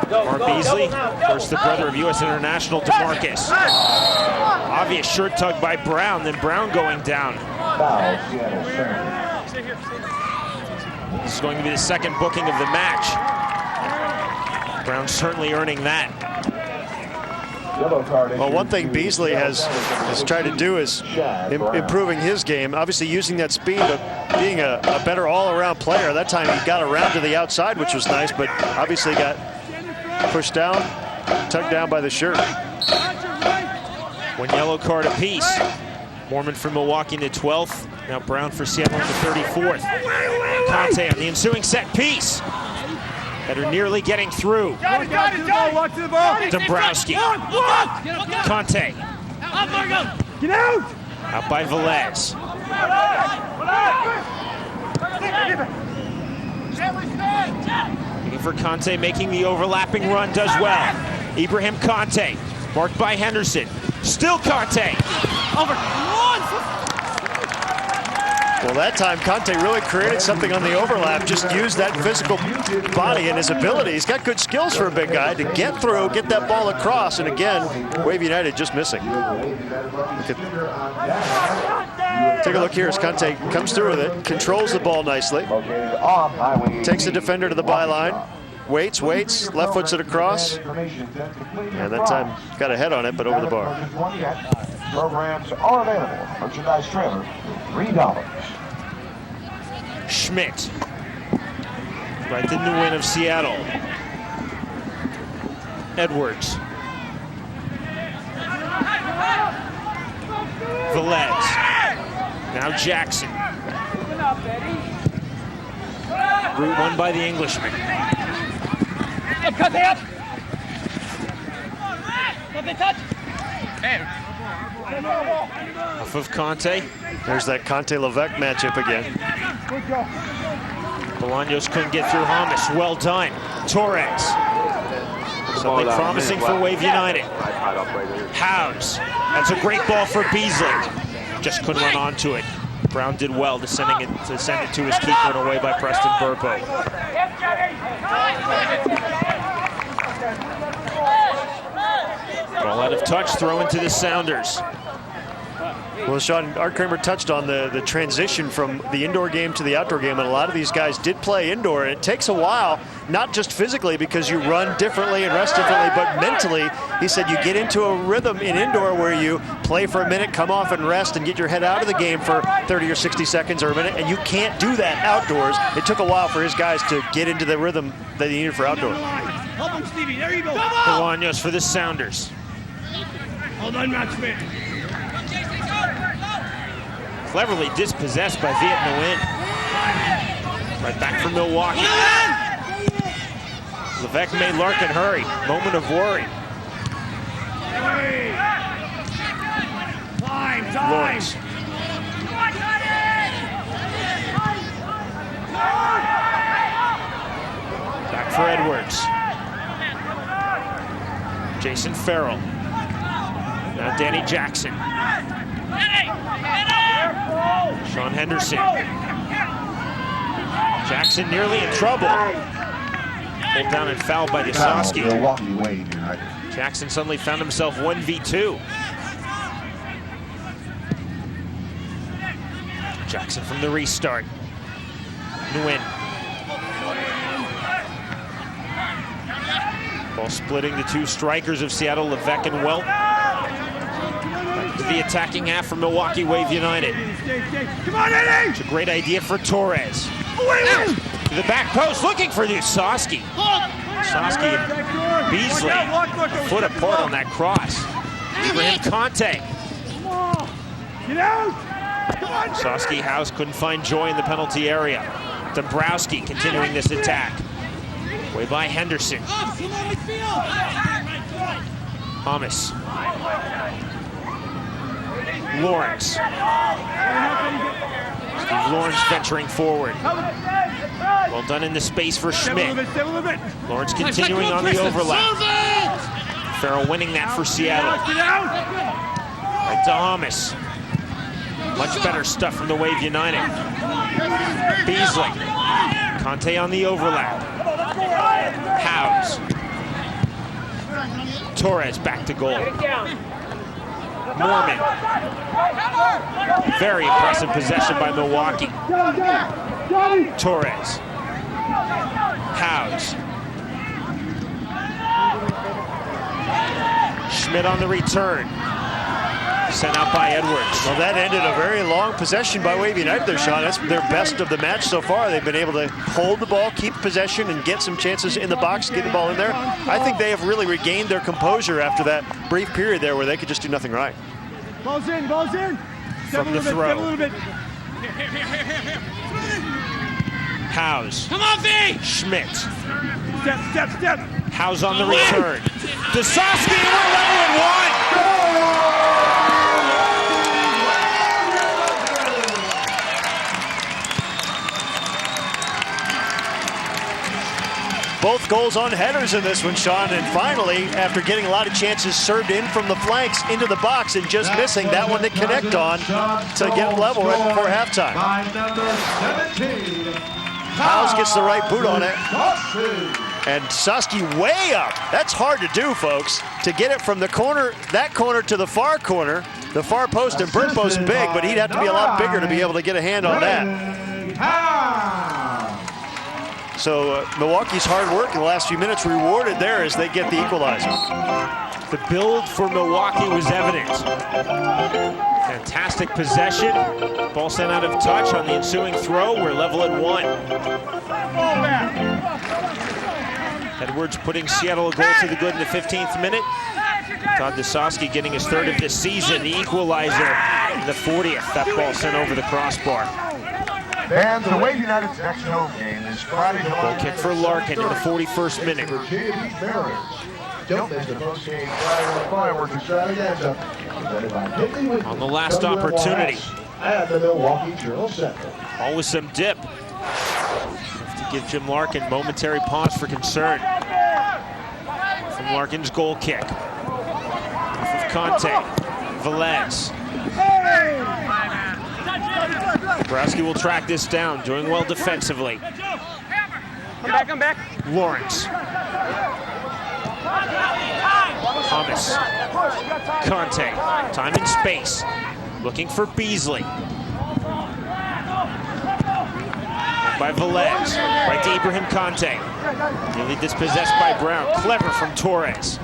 Mark Beasley, first the brother of U.S. International DeMarcus. Obvious shirt tug by Brown, then Brown going down. This is going to be the second booking of the match. Brown certainly earning that. Well, one thing Beasley has tried to do is improving his game, obviously using that speed, but being a better all-around player. That time he got around to the outside, which was nice, but obviously got pushed down, tugged down by the shirt. One yellow card apiece. Mormon for Milwaukee in the 12th. Now Brown for Seattle in the 34th. Kante on the ensuing set piece. That are nearly getting through. Dombrowski. Kante. Get out! Out by Velez. Looking for Kante, making the overlapping run, does well. Ibrahim Kante, marked by Henderson. Still Kante. Over. Well, that time Kante really created something on the overlap, just used that physical body and his ability. He's got good skills for a big guy to get through, get that ball across, and again, Wave United just missing. Take a look here as Kante comes through with it, controls the ball nicely, takes the defender to the byline, waits, left foots it across, and that time got a head on it, but over the bar. Programs are available. Merchandise trailer, $3. Schmidt. Right in the win of Seattle. Edwards. Velez. Now Jackson. Route won by the Englishman. Off of Kante. There's that Kante-Levesque matchup again. Bolaños couldn't get through Hamas. Well done. Torres. Something promising for Wave United. Howes. That's a great ball for Beasley. Just couldn't run onto it. Brown did well to send it to his keeper and away by Preston Burpo. Ball out of touch, throw into the Sounders. Well, Sean, Art Kramer touched on the transition from the indoor game to the outdoor game, and a lot of these guys did play indoor. It takes a while, not just physically because you run differently and rest differently, but mentally. He said you get into a rhythm in indoor where you play for a minute, come off and rest, and get your head out of the game for 30 or 60 seconds or a minute, and you can't do that outdoors. It took a while for his guys to get into the rhythm that they needed for outdoor. Help him, Stevie. There you go. Bolaños for the Sounders. Hold on, Matchman. Cleverly dispossessed by Viet Nguyen. Right back for Milwaukee. Levesque made Larkin hurry. Moment of worry. Time. Lawrence. Back for Edwards. Jason Farrell. Now Danny Jackson. Sean Henderson. Jackson nearly in trouble. Pulled down and fouled by Dusoski. Milwaukee Wave United. Jackson suddenly found himself 1v2. Jackson from the restart. Nguyen. Ball splitting the two strikers of Seattle, Levesque and Welt. Back to the attacking half from Milwaukee Wave United. Come on, Eddie! It's a great idea for Torres. To the back post, looking for Dusoski. Dusoski and Beasley, a foot apart on that cross. Ibrahim Kante. Get out! Dusoski House couldn't find joy in the penalty area. Dombrowski continuing this attack. Way by Henderson. Thomas. Lawrence. Steve Lawrence venturing forward. Well done in the space for Schmidt. Lawrence continuing on the overlap. Farrell winning that for Seattle. Right to Thomas. Much better stuff from the Wave United. Beasley. Kante on the overlap. Howes. Torres back to goal. Mormon. Very impressive possession by Milwaukee. Torres. Howes. Schmidt on the return. Sent out by Edwards. Well, that ended a very long possession by Wave United there, Sean. That's their best of the match so far. They've been able to hold the ball, keep possession, and get some chances in the box, get the ball in there. I think they have really regained their composure after that brief period there where they could just do nothing right. Ball's in, ball's in. From the throw. Step a little bit. Howes. Come on, V! Schmidt. Step. Howes on the return. Dusoski, we're level at one. Both goals on headers in this one, Sean, and finally, after getting a lot of chances served in from the flanks into the box and just missing that one to connect on to get level right before halftime. Howes gets the right boot on it. And Dusoski way up. That's hard to do, folks. To get it from the corner, that corner to the far corner, the far post, and Burpo's big, but he'd have to be a lot bigger to be able to get a hand on that. So Milwaukee's hard work in the last few minutes rewarded there as they get the equalizer. The build for Milwaukee was evident. Fantastic possession. Ball sent out of touch on the ensuing throw. We're level at one. Edwards putting Seattle a goal to the good in the 15th minute. Todd Dusoski getting his third of this season. The equalizer in the 40th. That ball sent over the crossbar. Fans, the Wave United's next home game is Friday, July. Goal kick for Larkin in the 41st minute. Don't miss the post-game fireworks extravaganza. On the last opportunity. At the Milwaukee Journal Center. Always some dip. Have to give Jim Larkin momentary pause for concern. From Larkin's goal kick. Off of Kante. Velez. Dombrowski will track this down, doing well defensively. Come back. Lawrence. Thomas. Kante. Time and space. Looking for Beasley. By Velez, right to Ibrahim Kante. Nearly dispossessed by Brown. Clever from Torres.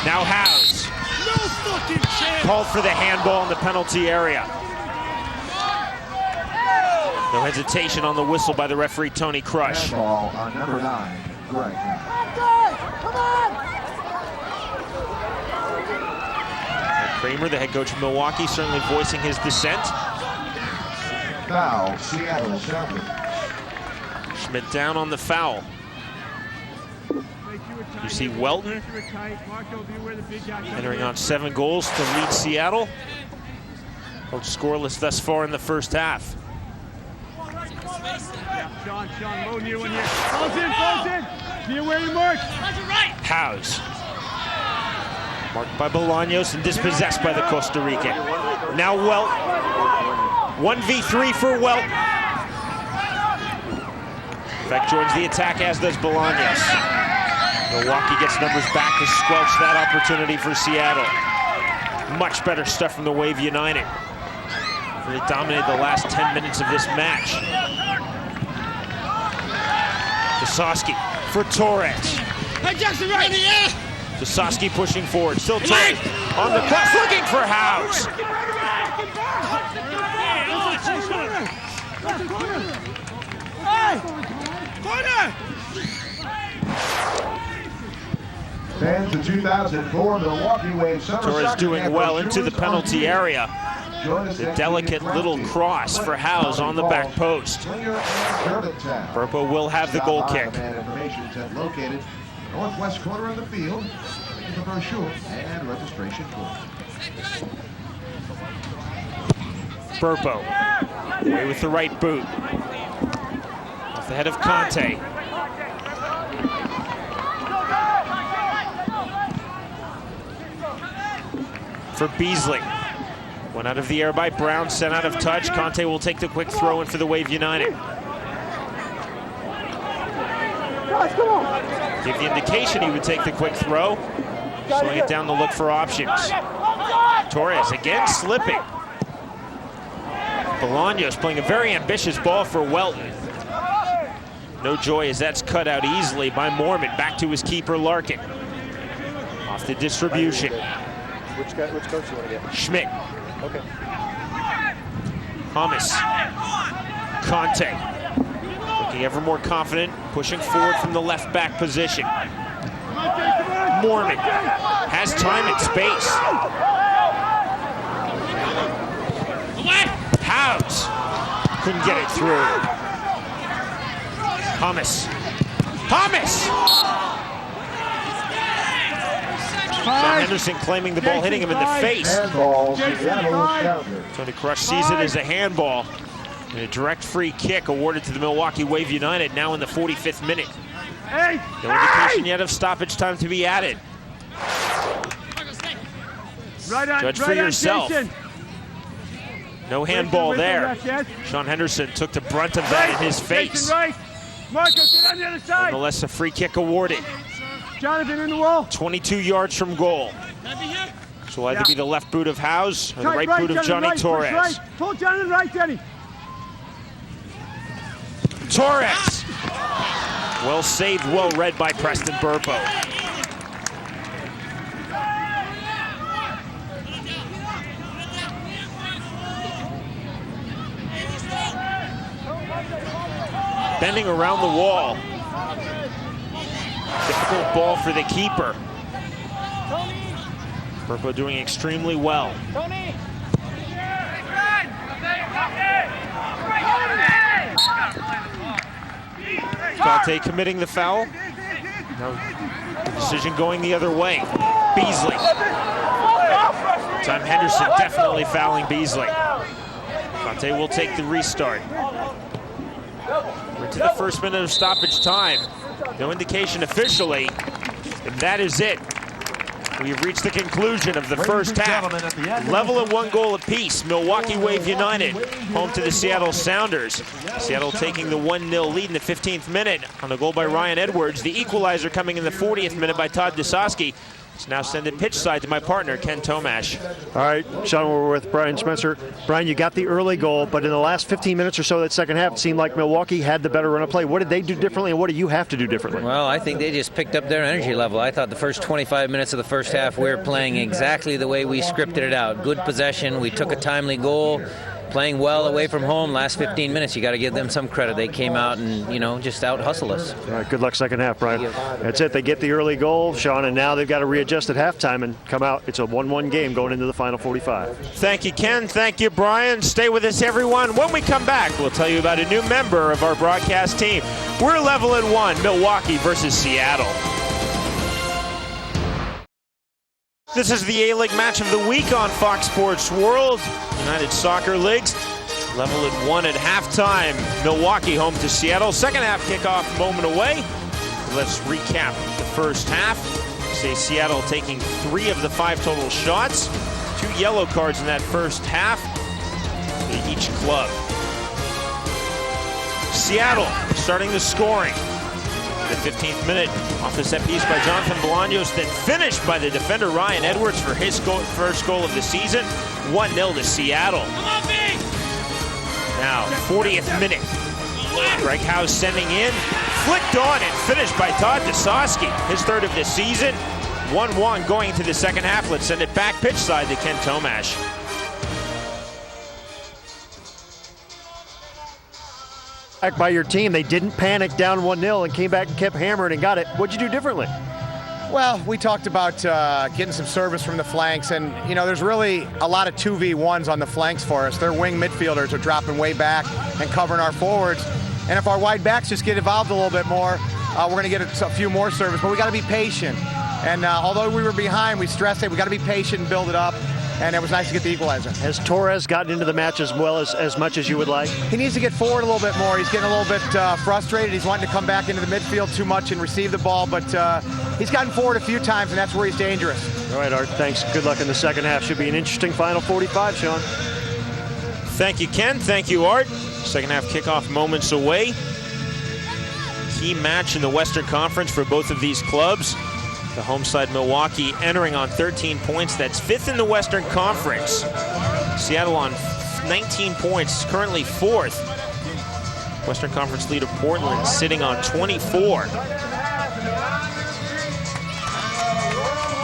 Now Howes. Called for the handball in the penalty area. No hesitation on the whistle by the referee, Tony Crush. Handball on number 9, Greg. Kramer, the head coach of Milwaukee, certainly voicing his dissent. Foul, Seattle Sounders. Schmidt down on the foul. You see Welton entering on 7 goals to lead Seattle. Both scoreless thus far in the first half. Sean, low near one here. Falls in. Be aware you mark. Howes. Marked by Bolaños and dispossessed by the Costa Rican. Now Welton. 1v3 for Welton. In fact, joins the attack, as does Bolaños. Milwaukee gets numbers back to squelch that opportunity for Seattle. Much better stuff from the Wave United. Really dominated the last 10 minutes of this match. Zasowski for Torres. Hey, Jackson, right in the air. Zasowski pushing forward. Still Torres on the cross, looking for Howes. Fans of 2004 Milwaukee Wave Summer Torres Soccer doing Camp well are into the shooters on penalty field. area. Join us The at delicate Union little Practice. cross for Howes on the back post. Slinger and Germantown. Burpo will have the Stop goal by kick. the man information tent located northwest corner of the field. Looking for brochure and registration form. Burpo, away with the right boot. Off the head of Kante. For Beasley. One out of the air by Brown, sent out of touch. Kante will take the quick throw in for the Wave United. Give the indication he would take the quick throw. Slowing it down to look for options. Torres again slipping. Bolaños playing a very ambitious ball for Welton. No joy as that's cut out easily by Mormon. Back to his keeper, Larkin. Off the distribution. Which coach do you want to get? Schmidt. Okay. Thomas. Kante. Looking ever more confident, pushing forward from the left back position. Mormon has time and space. Howes couldn't get it through. Thomas. John Henderson claiming the ball hitting him in the face. Handball, Seattle Sounders. Tony Crush sees it as a handball. And a direct free kick awarded to the Milwaukee Wave United now in the 45th minute. No indication yet of stoppage time to be added. Judge for yourself. No handball there. Sean Henderson took the brunt of that in his face. Marco, get on the other side. Nonetheless, a free kick awarded. Jonathan in the wall. 22 yards from goal. This will either be the left boot of Howes or the right boot of Johnny Torres. Right. Pull Jonathan right, Denny. Torres! Well saved, well read by Preston Burpo. Bending around the wall. Difficult ball for the keeper. Burpo doing extremely well. Kante committing the foul. Now the decision going the other way. Beasley. Time Henderson definitely fouling Beasley. Kante will take the restart. We're to the first minute of stoppage time. No indication officially, and that is it. We have reached the conclusion of the first half. Level at 1 goal apiece. Milwaukee Wave United home to the Seattle Sounders. Seattle taking the 1-0 lead in the 15th minute on a goal by Ryan Edwards. The equalizer coming in the 40th minute by Todd Zasowski. Let's now send it pitch side to my partner, Ken Tomash. All right, Sean, we're with Brian Spencer. Brian, you got the early goal, but in the last 15 minutes or so of that second half, it seemed like Milwaukee had the better run of play. What did they do differently, and what do you have to do differently? Well, I think they just picked up their energy level. I thought the first 25 minutes of the first half, we were playing exactly the way we scripted it out. Good possession. We took a timely goal. Playing well away from home. Last 15 minutes, you got to give them some credit. They came out and, just out-hustled us. All right, good luck second half, Brian. That's it. They get the early goal, Sean, and now they've got to readjust at halftime and come out. It's a 1-1 game going into the final 45. Thank you, Ken. Thank you, Brian. Stay with us, everyone. When we come back, we'll tell you about a new member of our broadcast team. We're level at 1, Milwaukee versus Seattle. This is the A-League match of the week on Fox Sports World. United Soccer Leagues level at 1 at halftime. Milwaukee home to Seattle. Second half kickoff moment away. Let's recap the first half. Say Seattle taking 3 of the 5 total shots. 2 yellow cards in that first half for each club. Seattle starting the scoring. The 15th minute off the set piece by Jonathan Bolaños, then finished by the defender Ryan Edwards for his first goal of the season. 1-0 to Seattle. Now, 40th minute. Greg House sending in, flicked on and finished by Todd Dusowski, his 3rd of the season. 1-1 going into the second half. Let's send it back pitch side to Ken Tomash. Back by your team, they didn't panic down 1-0 and came back and kept hammering and got it. What'd you do differently? Well, we talked about getting some service from the flanks, and there's really a lot of 2v1s on the flanks for us. Their wing midfielders are dropping way back and covering our forwards, and if our wide backs just get involved a little bit more, we're going to get a few more service, but we got to be patient. And although we were behind, we stressed it. We got to be patient and build it up. And it was nice to get the equalizer. Has Torres gotten into the match as well as much as you would like? He needs to get forward a little bit more. He's getting a little bit frustrated. He's wanting to come back into the midfield too much and receive the ball, but he's gotten forward a few times, and that's where he's dangerous. All right, Art, thanks. Good luck in the second half. Should be an interesting final 45, Sean. Thank you, Ken. Thank you, Art. Second half kickoff moments away. Key match in the Western Conference for both of these clubs. The home side Milwaukee entering on 13 points. That's 5th in the Western Conference. Seattle on 19 points, currently 4th. Western Conference leader Portland sitting on 24.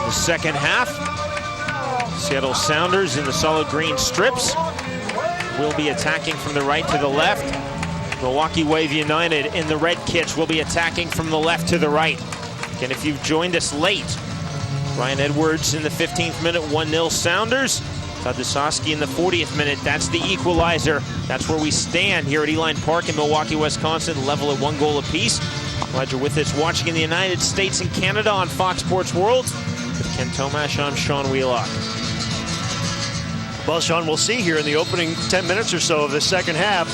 The second half, Seattle Sounders in the solid green strips will be attacking from the right to the left. Milwaukee Wave United in the red kits will be attacking from the left to the right. And if you've joined us late, Ryan Edwards in the 15th minute, 1-0 Sounders. Todd Dusowski in the 40th minute, that's the equalizer. That's where we stand here at Uihlein Park in Milwaukee, Wisconsin, level at 1 goal apiece. Glad you're with us watching in the United States and Canada on Fox Sports World. With Ken Tomash, I'm Sean Wheelock. Well, Sean, we'll see here in the opening 10 minutes or so of the second half,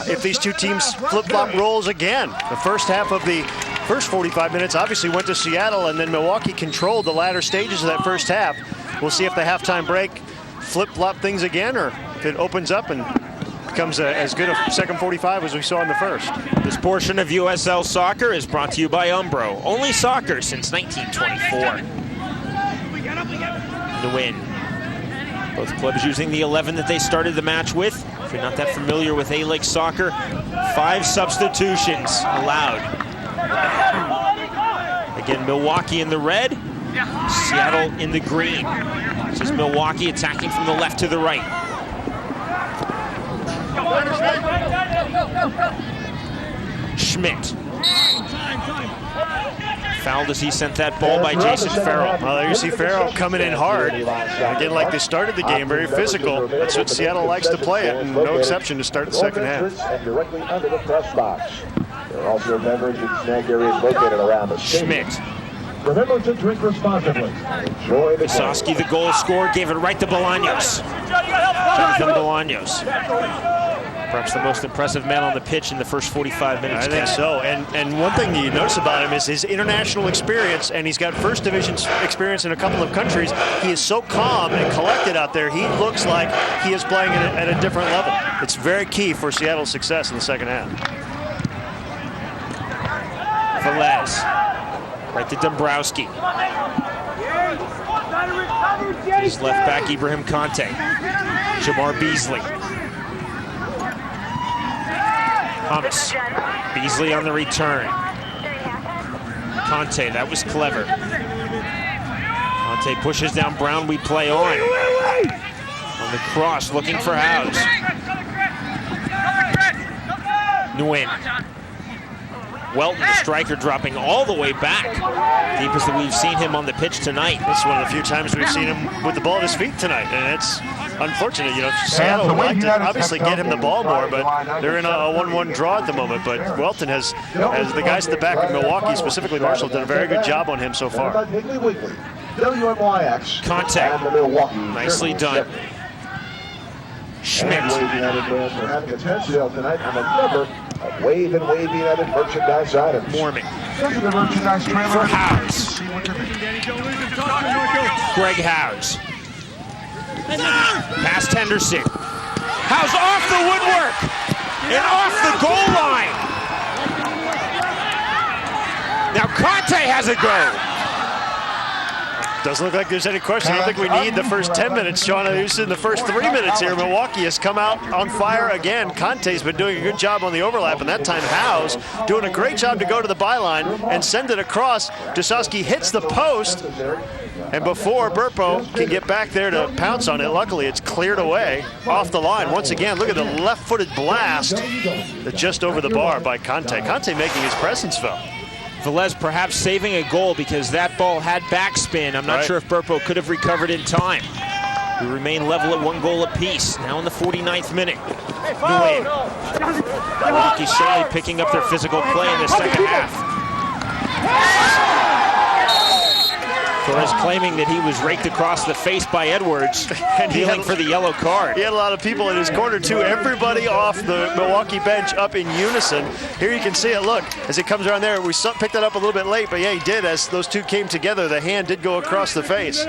if these two teams flip-flop roles again. The first half of the first 45 minutes obviously went to Seattle, and then Milwaukee controlled the latter stages of that first half. We'll see if the halftime break flip-flop things again, or if it opens up and becomes as good a second 45 as we saw in the first. This portion of USL Soccer is brought to you by Umbro. Only soccer since 1924. The win. Both clubs using the 11 that they started the match with. If you're not that familiar with A-League soccer, 5 substitutions allowed. Again, Milwaukee in the red, Seattle in the green. This is Milwaukee attacking from the left to the right. Schmidt. Fouled as he sent that ball by Jason Farrell. Well, there you see Farrell coming in hard. Again, like they started the game, very physical. That's what Seattle likes to play it, and no exception to start the second half. And directly under the press box. There are also beverage and snack areas located around the stadium. Schmidt. Remember to drink responsibly. Enjoy the Dusowski, the goal scorer, gave it right to Bolaños. Jonathan Bolaños. Perhaps the most impressive man on the pitch in the first 45 minutes. I think so. And one thing that you notice about him is his international experience, and he's got first division experience in a couple of countries. He is so calm and collected out there. He looks like he is playing at a different level. It's very key for Seattle's success in the second half. Velez. Right to Dombrowski. His left back, Ibrahim Kante. Jamar Beasley. Thomas. Beasley on the return. Kante, that was clever. Kante pushes down Brown, we play on. On the cross, looking for Howes. Nguyen. Welton, the striker, dropping all the way back. Deepest that we've seen him on the pitch tonight. That's one of the few times we've seen him with the ball at his feet tonight, and it's unfortunate. You know, Seattle would like to obviously get him the ball more, but they're in a 1-1 draw at the moment. But Welton has the guys at the back of Milwaukee, specifically Marshall, done a very good job on him so far. Kante, nicely done. Schmidt. Wave and Wave United merchandise items. Mormon. Merchandise trailer for Howes. Greg Howes. Past Henderson. Howes off the woodwork and off the goal line. Now Kante has a go. Doesn't look like there's any question. I don't think we need the first 10 minutes, Sean. In the first 3 minutes here, Milwaukee has come out on fire again. Kante's been doing a good job on the overlap, and that time Howes doing a great job to go to the byline and send it across. Dusowski hits the post, and before Burpo can get back there to pounce on it, luckily it's cleared away off the line. Once again, look at the left-footed blast just over the bar by Kante. Kante making his presence felt. Velez perhaps saving a goal because that ball had backspin. I'm not sure if Burpo could have recovered in time. We remain level at 1 goal apiece. Now in the 49th minute. Nguyen. Milwaukee's certainly picking up their physical play in the second half. Torres claiming that he was raked across the face by Edwards and dealing for the yellow card. He had a lot of people in his corner too. Everybody off the Milwaukee bench up in unison. Here you can see it, look, as it comes around there. We picked that up a little bit late, but yeah, he did. As those two came together, the hand did go across the face.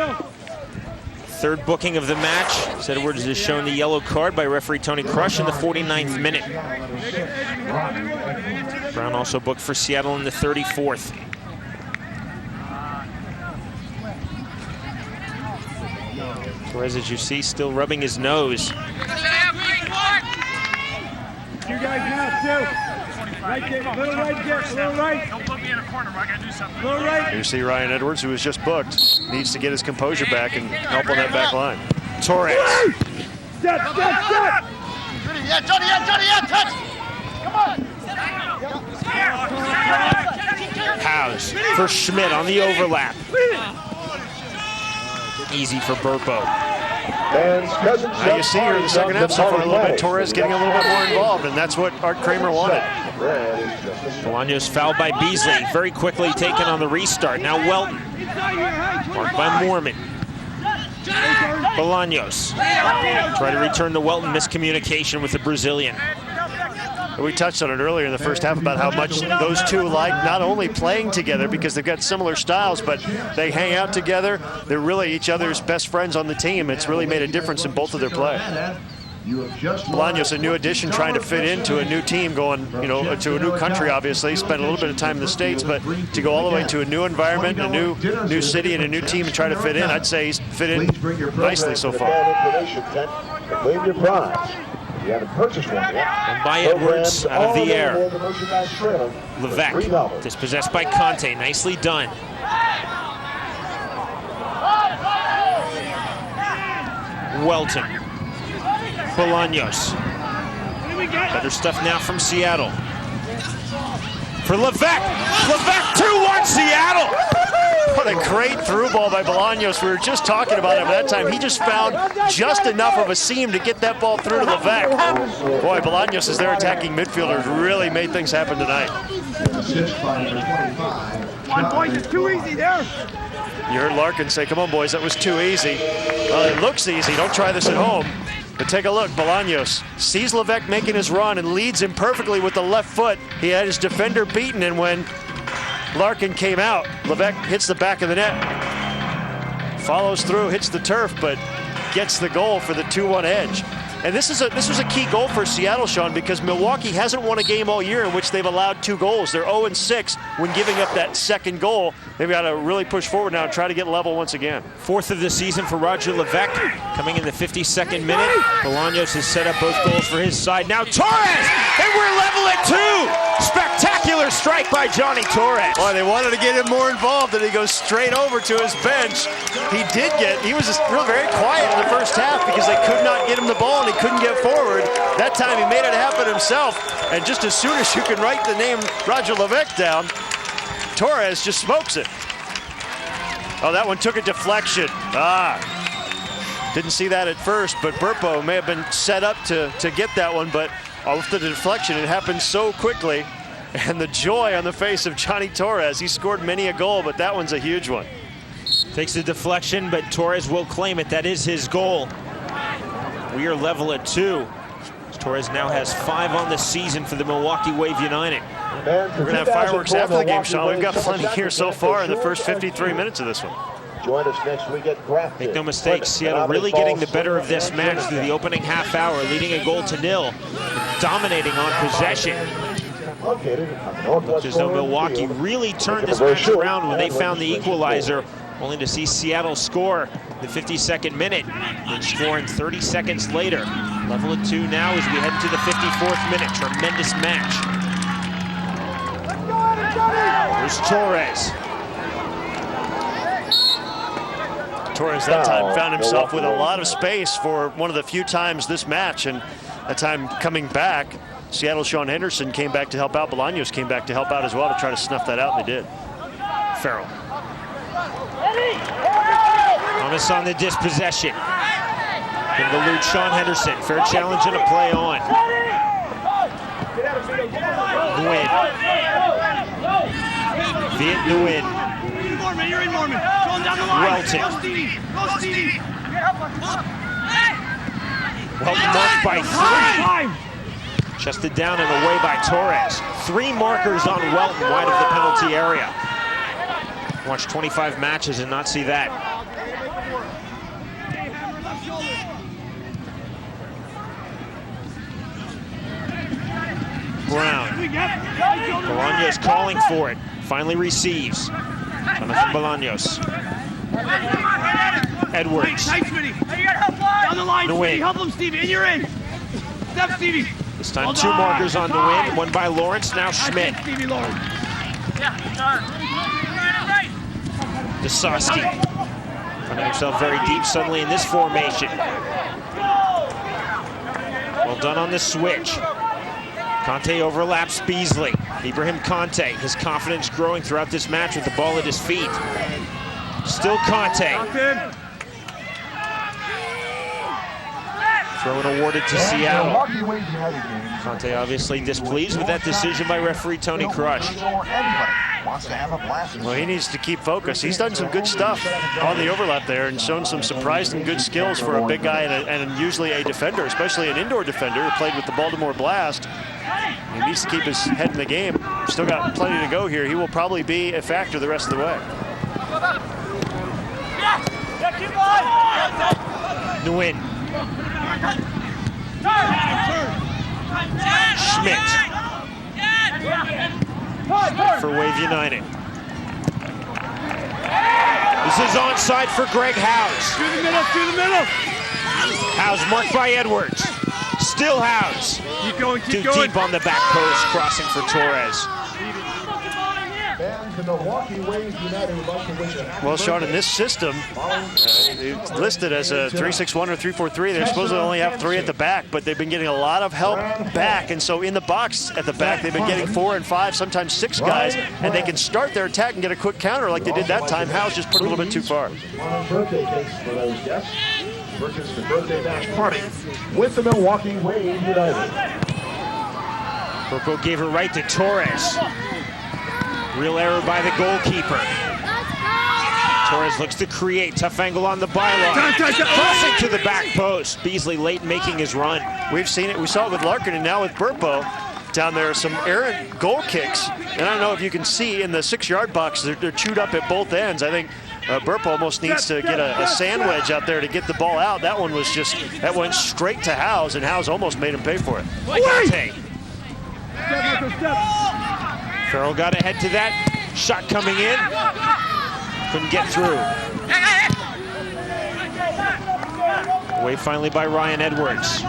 Third booking of the match. Edwards is shown the yellow card by referee Tony Crush in the 49th minute. Brown also booked for Seattle in the 34th. Torres, as you see, still rubbing his nose. You guys now, too. Right there, little right there, little right. Don't put me in a corner, I gotta do something. Little right. You see Ryan Edwards, who was just booked, needs to get his composure back and help on that back line. Torres. Step. Yeah, Johnny, touch. Come on. Howes for Schmidt on the overlap. Easy for Burpo. Now you see here in the second half so far a little bit, Torres getting a little bit more involved, and that's what Art Kramer wanted. Bolaños fouled by Beasley, very quickly taken on the restart. Now Welton, marked by Mormon. Bolaños, try to return to Welton, miscommunication with the Brazilian. We touched on it earlier in the first half about how much those two like not only playing together because they've got similar styles, but they hang out together. They're really each other's best friends on the team. It's really made a difference in both of their play. Bolaños, a new addition, trying to fit into a new team, going, to a new country. Obviously, spent a little bit of time in the States, but to go all the way to a new environment, a new city, and a new team, and try to fit in, I'd say he's fit in nicely so far. Claim your prize. You haven't purchased one yet. And by Edwards, out of the air. Levesque, dispossessed by Kante, nicely done. Welton. Bolaños. Better stuff now from Seattle. For Levesque. Levesque, 2-1 Seattle. What a great through ball by Bolaños. We were just talking about him at that time. He just found just enough of a seam to get that ball through to Levesque. Boy, Bolaños, as their attacking midfielders, really made things happen tonight. Come on, boys, it's too easy there. You heard Larkin say, come on, boys, that was too easy. Well, it looks easy. Don't try this at home. But take a look. Bolaños sees Levesque making his run and leads him perfectly with the left foot. He had his defender beaten, and when Larkin came out, Levesque hits the back of the net. Follows through, hits the turf, but gets the goal for the 2-1 edge. And this was a key goal for Seattle, Sean, because Milwaukee hasn't won a game all year in which they've allowed 2 goals. They're 0-6 when giving up that second goal. They've got to really push forward now and try to get level once again. 4th of the season for Roger Levesque, coming in the 52nd minute. Bolaños has set up both goals for his side. Now Torres, and we're level at 2. Spectacular strike by Johnny Torres. Boy, they wanted to get him more involved, and he goes straight over to his bench. He was just very quiet in the first half because they could not get him the ball and he couldn't get forward. That time he made it happen himself, and just as soon as you can write the name Roger Levesque down, Torres just smokes it. Oh, that one took a deflection. Didn't see that at first, but Burpo may have been set up to get that one, but off the deflection, it happened so quickly. And the joy on the face of Johnny Torres. He scored many a goal, but that one's a huge one. Takes the deflection, but Torres will claim it. That is his goal. We are level at 2. Torres now has 5 on the season for the Milwaukee Wave United. We're going to have fireworks after the game, Sean. We've got plenty here so far in the first 53 minutes of this one. Join us next week at Grafton. Make no mistake, Seattle really getting the better of this match through the opening half hour, leading a goal to 0, dominating on possession. Looked as though Milwaukee really turned this match around when they found the equalizer, only to see Seattle score the 52nd minute and score in 30 seconds later. Level at 2 now as we head into the 54th minute. Tremendous match. There's Torres. Torres that time found himself with a lot of space for one of the few times this match, and that time coming back, Seattle's Sean Henderson came back to help out. Bolaños came back to help out as well to try to snuff that out, and they did. Farrell. Thomas on the dispossession. Going to elude Sean Henderson. Fair challenge and a play on. Nguyen. Viet Nguyen. You're in, Mormon. Going down the line. Welton. Go, Stevie. Go, Stevie. Welton marked by 3. Chested down and away by Torres. 3 markers on Welton wide of the penalty area. Watch 25 matches and not see that. Brown. Bolaños calling for it. Finally receives. Jonathan Bolaños. Edwards. Down the line, Stevie. Help him, Stevie. And you're in. Step, Stevie. This time 2 markers on the win. One by Lawrence, now Schmidt. Desoski. Finding himself very deep suddenly in this formation. Well done on the switch. Kante overlaps Beasley. Ibrahim Kante, his confidence growing throughout this match with the ball at his feet. Still Kante. Throw-in awarded to Seattle. Kante obviously displeased with that decision by referee Tony Crush. Well, he needs to keep focused. He's done some good stuff on the overlap there and shown some surprising good skills for a big guy and usually a defender, especially an indoor defender who played with the Baltimore Blast. He needs to keep his head in the game. Still got plenty to go here. He will probably be a factor the rest of the way. Nguyen. Schmidt. For Wave United. This is onside for Greg Howes. Through the middle. Howes marked by Edwards. Still Howes. Keep going. Too deep on the back post, crossing for Torres. Well, Sean, in this system, it's listed as a 3-6-1 or 3-4-3. They're supposed to only have 3 at the back, but they've been getting a lot of help back. And so in the box at the back, they've been getting 4 and 5, sometimes 6 guys, and they can start their attack and get a quick counter like they did that time. Howes just put a little bit too far. Purchase the birthday bash party with the Milwaukee Wave United. Burpo gave it right to Torres. Real error by the goalkeeper. Torres looks to create. Tough angle on the byline. Crossing to the back post. Beasley late making his run. We've seen it. We saw it with Larkin and now with Burpo. Down there, some errant goal kicks. And I don't know if you can see in the 6-yard box, they're chewed up at both ends. I think Burpo almost needs to get a sand wedge out there to get the ball out. That one was just, that went straight to Howes, and Howes almost made him pay for it. Kante. Farrell got ahead to that. Shot coming in. Couldn't get through. Away finally by Ryan Edwards.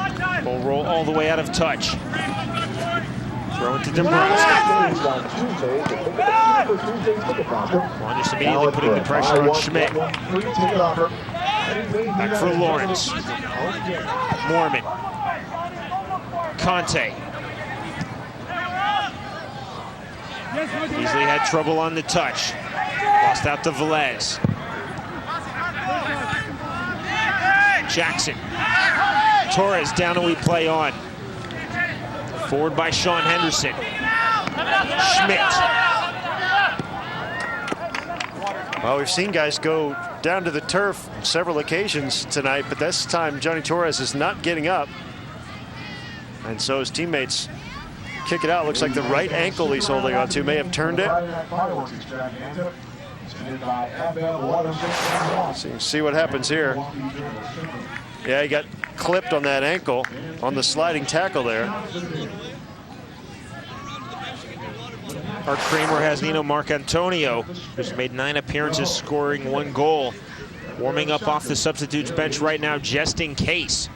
Ball roll all the way out of touch. Throw it to Dombrowski. Juan just immediately putting the pressure on Schmidt. Back for Lawrence. Mormon. Kante. Easily had trouble on the touch. Lost out to Velez. Jackson. Torres down and we play on. Forward by Sean Henderson. Schmidt. Well, we've seen guys go down to the turf several occasions tonight, but this time Johnny Torres is not getting up. And so his teammates kick it out. Looks like the right ankle he's holding onto may have turned it. So see what happens here. Yeah, he got clipped on that ankle on the sliding tackle there. Our Kramer has Nino Marcantonio, who's made 9 appearances, scoring 1 goal. Warming up off the substitutes bench right now, just in case.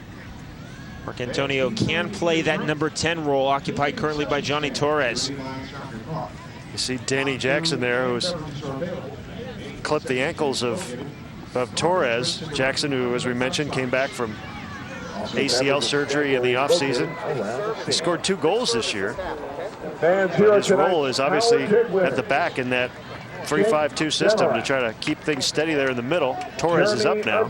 Marcantonio can play that number 10 role, occupied currently by Johnny Torres. You see Danny Jackson there, who's clipped the ankles of Torres. Jackson, who, as we mentioned, came back from ACL surgery in the offseason. He scored 2 goals this year. But his role is obviously at the back in that 3-5-2 system to try to keep things steady there in the middle. Torres is up now.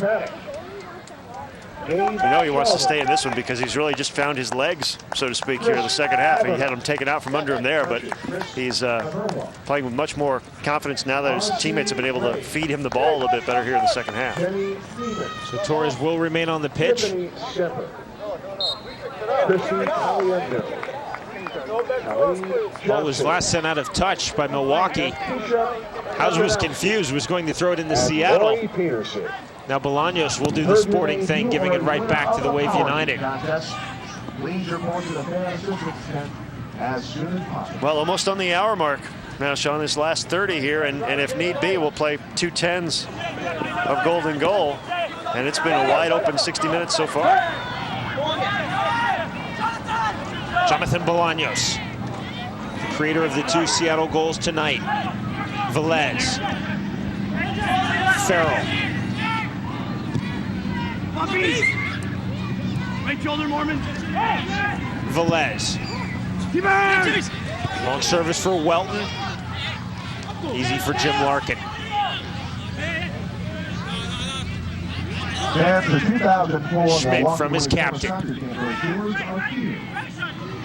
You know he wants to stay in this one because he's really just found his legs, so to speak, here in the second half. He had them taken out from under him there, but he's playing with much more confidence now that his teammates have been able to feed him the ball a little bit better here in the second half. So Torres will remain on the pitch. Ball was last sent out of touch by Milwaukee. Howes was confused, was going to throw it into Seattle. Now Bolaños will do the sporting thing, giving it right back to the Wave United. Well, almost on the hour mark now, Sean, this last 30 here, and if need be, we'll play 2 10s of golden goal. And it's been a wide open 60 minutes so far. Jonathan Bolaños, the creator of the 2 Seattle goals tonight. Velez. Farrell. Right shoulder, Mormon. Velez. Long service for Welton. Easy for Jim Larkin. Schmidt from his captain.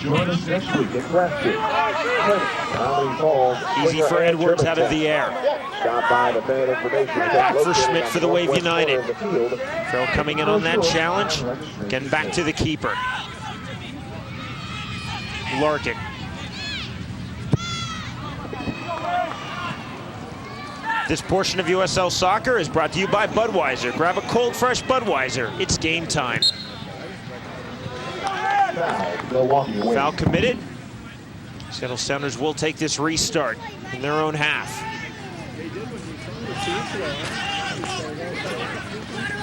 Join us next week at Preston. Easy for Edwards out of the air. Back for Schmidt for the Wave United. Farrell coming in on that challenge. Getting back to the keeper. Larkin. This portion of USL Soccer is brought to you by Budweiser. Grab a cold, fresh Budweiser. It's game time. Foul committed. Seattle Sounders will take this restart in their own half.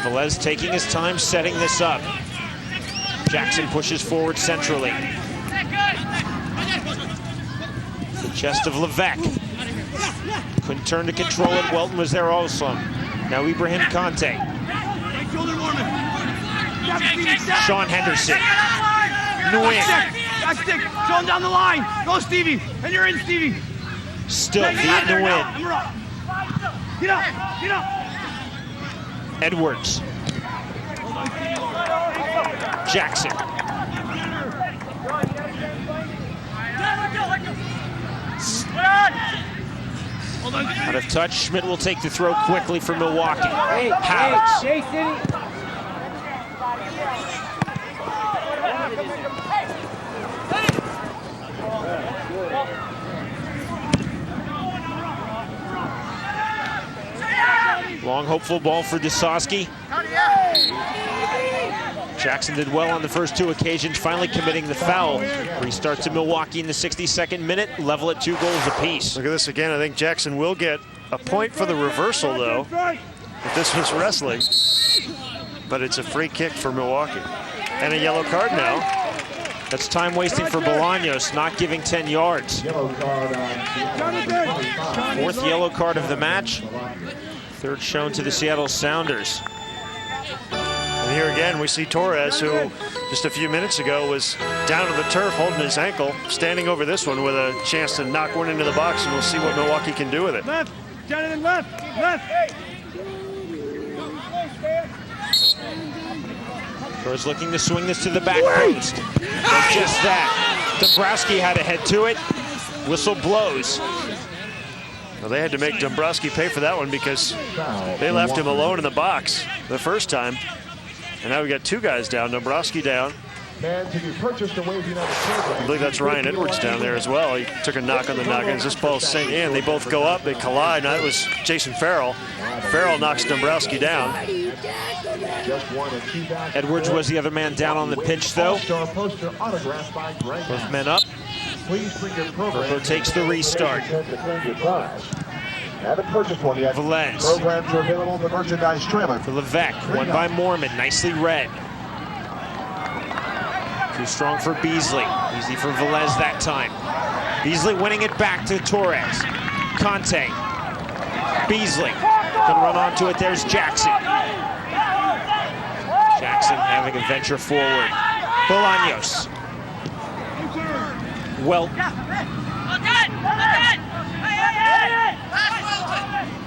Velez taking his time setting this up. Jackson pushes forward centrally. The chest of Levesque. Couldn't turn to control it. Welton was there also. Now Ibrahim Kante. Sean Henderson. Nguyen. Stick. Show him down the line. Go, Stevie. And you're in, Stevie. Still Viet Nguyen. Get up. Get up. Edwards. Jackson. Out of touch. Schmidt will take the throw quickly for Milwaukee. Howes. Long, hopeful ball for Dusoski. Jackson did well on the first 2 occasions, finally committing the foul. Restart to Milwaukee in the 62nd minute, level at 2 goals apiece. Look at this again. I think Jackson will get a point for the reversal, though, if this was wrestling. But it's a free kick for Milwaukee. And a yellow card now. That's time wasting for Bolaños, not giving 10 yards. 4th yellow card of the match. 3rd shown to the Seattle Sounders. And here again, we see Torres, who just a few minutes ago was down on the turf holding his ankle, standing over this one with a chance to knock one into the box, and we'll see what Milwaukee can do with it. Left, Jonathan, left. Torres looking to swing this to the back post. But just that. Dombrowski had to head to it. Whistle blows. Well, they had to make Dombrowski pay for that one because they left him alone in the box the first time. And now we got 2 guys down. Dombrowski down. I believe that's Ryan Edwards down there as well. He took a knock on the knock-ins. This ball's sent in. They both go up. They collide. Now it was Jason Farrell. Farrell knocks Dombrowski down. Edwards was the other man down on the pitch, though. Both men up. Burpo takes the restart. Velez. Programs are available in the merchandise trailer. For Levesque, won by Mormon, nicely read. Too strong for Beasley. Easy for Velez that time. Beasley winning it back to Torres. Kante. Beasley. Can run onto it. There's Jackson. Jackson having a venture forward. Bolaños. Well.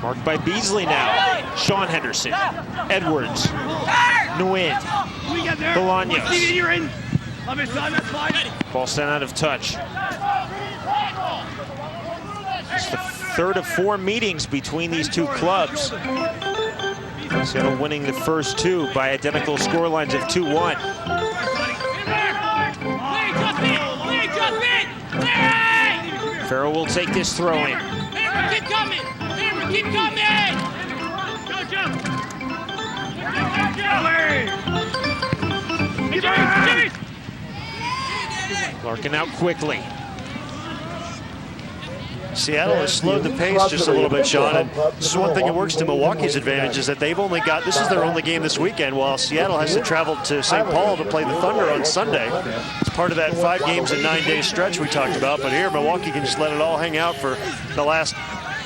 Marked by Beasley now. Sean Henderson. Edwards. Nguyen. Bolaños. Ball sent out of touch. It's the 3rd of 4 meetings between these 2 clubs. Seattle winning the first 2 by identical scorelines of 2-1. Farrell will take this throw in. Keep coming! Keep coming! Larkin out quickly. Seattle has slowed the pace just a little bit, Sean, and this is one thing that works to Milwaukee's advantage is that they've only got, this is their only game this weekend, while Seattle has to travel to St. Paul to play the Thunder on Sunday. It's part of that 5 games in 9 day stretch we talked about, but here Milwaukee can just let it all hang out for the last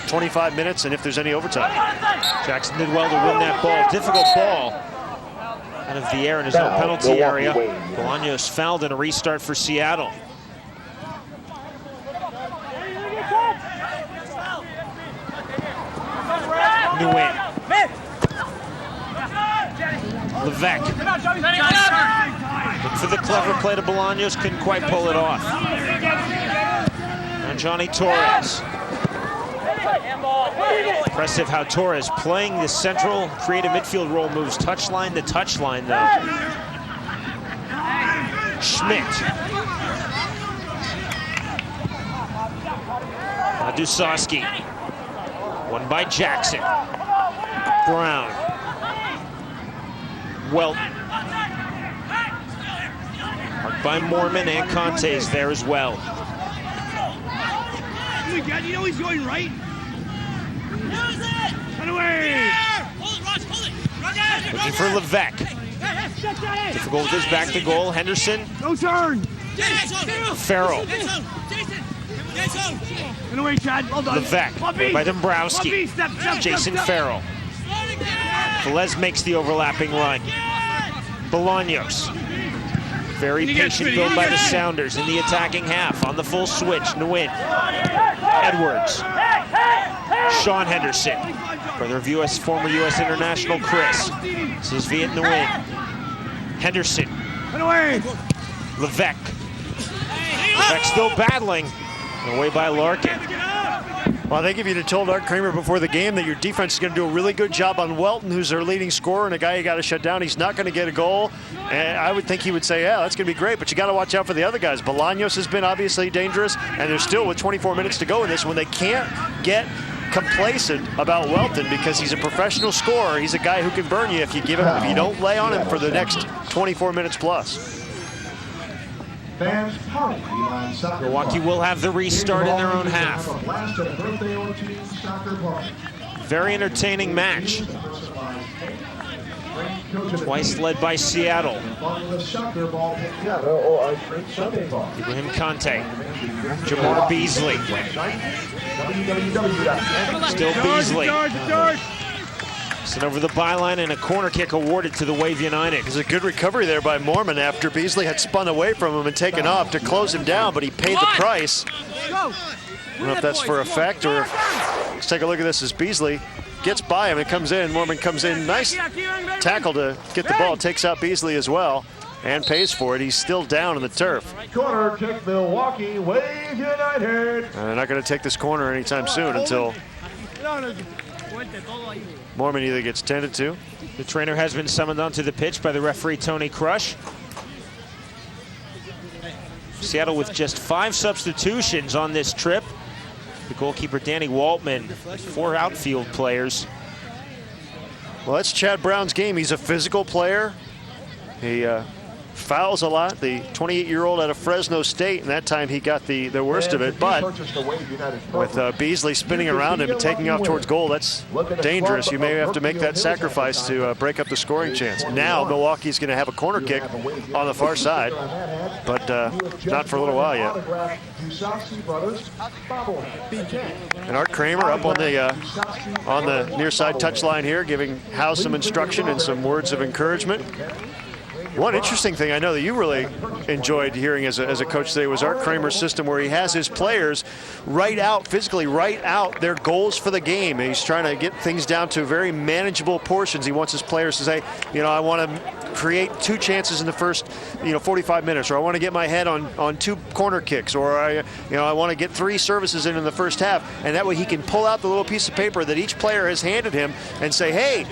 25 minutes and if there's any overtime. Jackson did well to win that ball. Difficult ball out of the air in his own penalty area. Bolaños fouled in a restart for Seattle. Nguyen. Levesque. Look for the clever play to Bolaños, couldn't quite pull it off. And Johnny Torres. Impressive how Torres playing the central creative midfield role moves touchline to touchline though. Schmidt. Now Dusoski. Won by Jackson. Brown. Welton. Marked by Mormon and Kante's there as well. You know he's going right. Run away! Looking for Levesque. Difficult with his back to goal. Henderson. No turn. Farrell. Run away, Chad. Well done. Levesque by Dombrowski. Jason Farrell. Velez makes the overlapping run. Bolaños. Very patient build by the Sounders in the attacking half. On the full switch, Nguyen. Edwards. Sean Henderson. Brother of former U.S. international Chris. This is Viet Nguyen. Henderson. Levesque. Levesque still battling. Away by Larkin. Well, I think if you'd have told Art Kramer before the game that your defense is going to do a really good job on Welton, who's their leading scorer and a guy you got to shut down, he's not going to get a goal. And I would think he would say, yeah, that's going to be great, but you got to watch out for the other guys. Bolaños has been obviously dangerous, and they're still with 24 minutes to go in this when they can't get complacent about Welton because he's a professional scorer. He's a guy who can burn you if you don't lay on him for the next 24 minutes plus. Milwaukee will have the restart in their own half. Very entertaining match. Twice led by Seattle. Ibrahim Kante. Jamar Beasley. Still Beasley. Sent over the byline and a corner kick awarded to the Wave United. There's a good recovery there by Mormon after Beasley had spun away from him and taken off to close him down, but he paid the price. I don't know if that's for effect or let's take a look at this as Beasley gets by him and comes in. Mormon comes in. Nice tackle to get the ball. Takes out Beasley as well and pays for it. He's still down in the turf. Corner kick, Milwaukee Wave United. They're not going to take this corner anytime soon until Mormon either gets tended to. The trainer has been summoned onto the pitch by the referee, Tony Crush. Seattle with just 5 substitutions on this trip. The goalkeeper, Danny Waltman, 4 outfield players. Well, that's Chad Brown's game. He's a physical player. He fouls a lot. The 28-year-old out of Fresno State, and that time he got the worst of it. But with Beasley spinning around him and taking off towards goal, that's dangerous. You may have to make that sacrifice to break up the scoring chance. Now Milwaukee's going to have a corner kick on the far side, but not for a little while yet. And Art Kramer up on the near side touchline here, giving House some instruction and some words of encouragement. One interesting thing I know that you really enjoyed hearing as a coach today was Art Kramer's system, where he has his players physically write out their goals for the game. And he's trying to get things down to very manageable portions. He wants his players to say, I want to create 2 chances in the first 45 minutes, or I want to get my head on 2 corner kicks, or I want to get 3 services in the first half. And that way he can pull out the little piece of paper that each player has handed him and say, hey,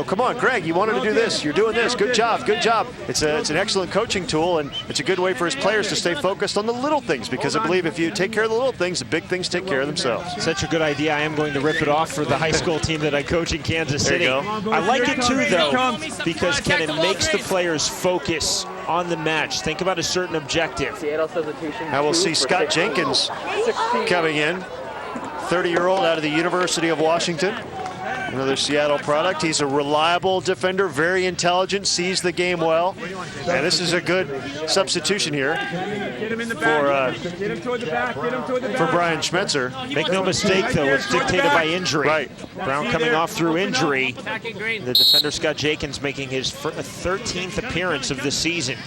come on, Greg, you wanted to do this. You're doing this. Good job. Good job. It's an excellent coaching tool, and it's a good way for his players to stay focused on the little things, because I believe if you take care of the little things, the big things take care of themselves. Such a good idea. I am going to rip it off for the high school team that I coach in Kansas City. I like it too, though, because Ken, it makes the players focus on the match. Think about a certain objective. Now we'll see Scott Jenkins coming in, 30-year-old out of the University of Washington. Another Seattle product. He's a reliable defender, very intelligent, sees the game well. And this is a good substitution here for Brian Schmetzer. Make no mistake, though, it's dictated by injury. Right. Brown coming off through injury. The defender, Scott Jenkins, making his 13th appearance of the season.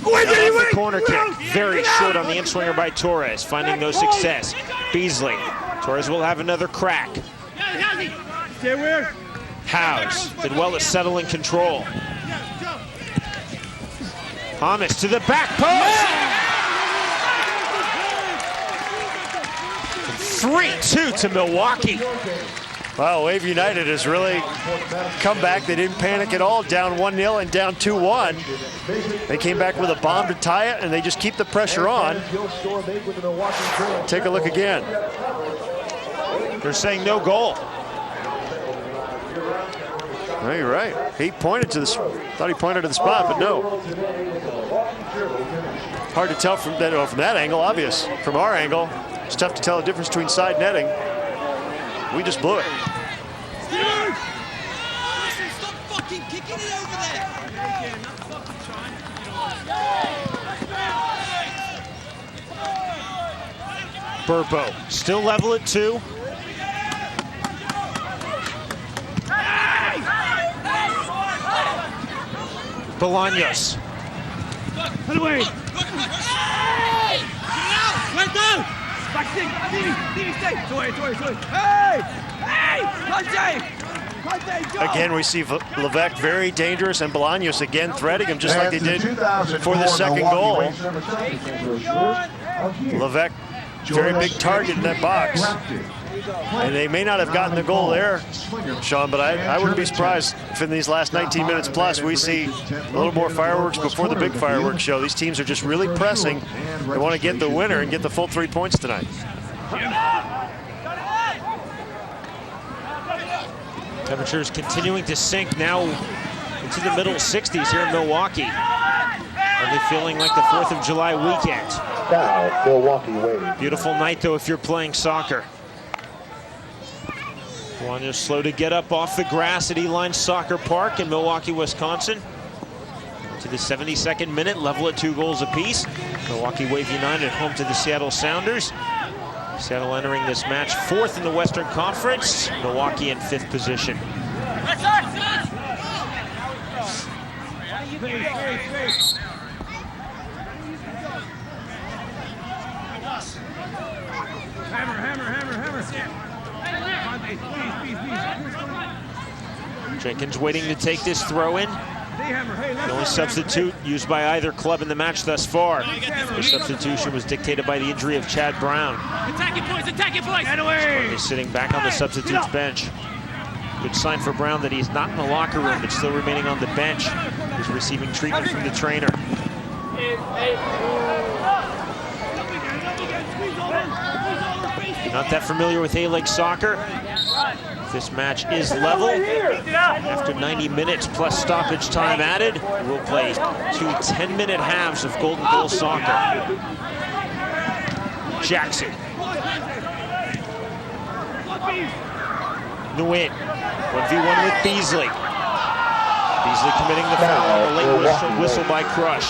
The corner kick, very short on the in-swinger by Torres, finding no success. Beasley. Torres will have another crack. House did well to settle in control. Thomas to the back post. 3-2 to Milwaukee. Wow, Wave United has really come back. They didn't panic at all, down 1-0 and down 2-1. They came back with a bomb to tie it, and they just keep the pressure on. Take a look again. They're saying no goal. No, you're right. He pointed to thought he pointed to the spot, but no. Hard to tell from that angle, obvious. From our angle, it's tough to tell the difference between side netting. We just blew it. Stop fucking kicking it over there. Burpo still level at 2. Bolaños. Put away. Again, we see Levesque very dangerous, and Bolaños again threading him just like they did for the second goal. Levesque, very big target in that box. And they may not have gotten the goal there, Sean, but I wouldn't be surprised if in these last 19 minutes plus we see a little more fireworks before the big fireworks show. These teams are just really pressing. They want to get the winner and get the full 3 points tonight. Temperatures continuing to sink now into the middle 60s here in Milwaukee. Hardly feeling like the 4th of July weekend. Now, Milwaukee Wave. Beautiful night, though, if you're playing soccer. Bolaños slow to get up off the grass at Uihlein Park in Milwaukee, Wisconsin. To the 72nd minute, level at 2 goals apiece. Milwaukee Wave United home to the Seattle Sounders. Seattle entering this match 4th in the Western Conference. Milwaukee in 5th position. Jenkins waiting to take this throw in. The only substitute used by either club in the match thus far. The substitution was dictated by the injury of Chad Brown. Attacking boys! Get away! He's sitting back on the substitute's bench. Good sign for Brown that he's not in the locker room, but still remaining on the bench. He's receiving treatment from the trainer. If you're not that familiar with A-League soccer, this match is level. After 90 minutes plus stoppage time added, we'll play 2 10-minute halves of golden goal soccer. Jackson. Nguyen. 1v1 with Beasley. Beasley committing the foul on the late whistle by Crush.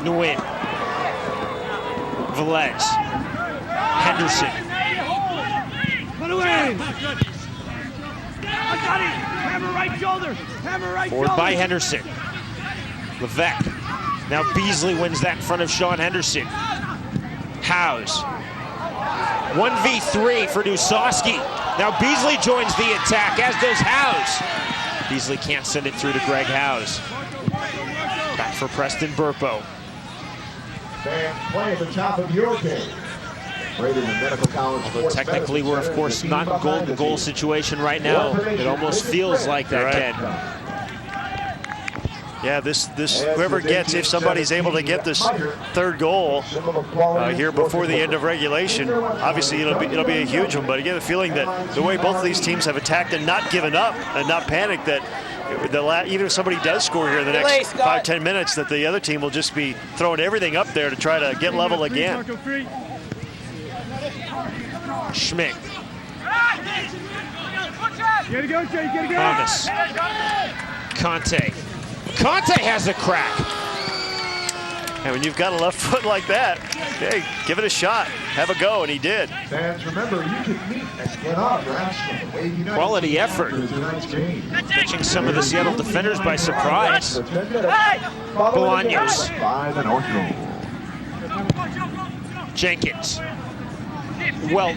Nguyen. Velez. Henderson. Put away! I got it! Hammer right shoulder! Hammer right shoulder! Forward by Henderson. Levesque. Now Beasley wins that in front of Sean Henderson. Howes. 1v3 for Dusowski. Now Beasley joins the attack, as does Howes. Beasley can't send it through to Greg Howes. Back for Preston Burpo. Fans play at the top of your game. Although technically we're of course not in golden goal situation right now. It almost feels like that, Ken. Yeah, this whoever gets, if somebody's able to get this 3rd goal here before the end of regulation, obviously it'll be a huge one. But I get the feeling that the way both of these teams have attacked and not given up and not panicked, that even if somebody does score here in the next 5-10 minutes, that the other team will just be throwing everything up there to try to get level again. Schmidt. Thomas. Kante. Kante has a crack. And when you've got a left foot like that, hey, give it a shot. Have a go, and he did. Fans, remember, you can meet and get autographs from the Wave United. Quality effort. Catching some of the Seattle defenders by surprise. Bolaños. Jenkins. Well.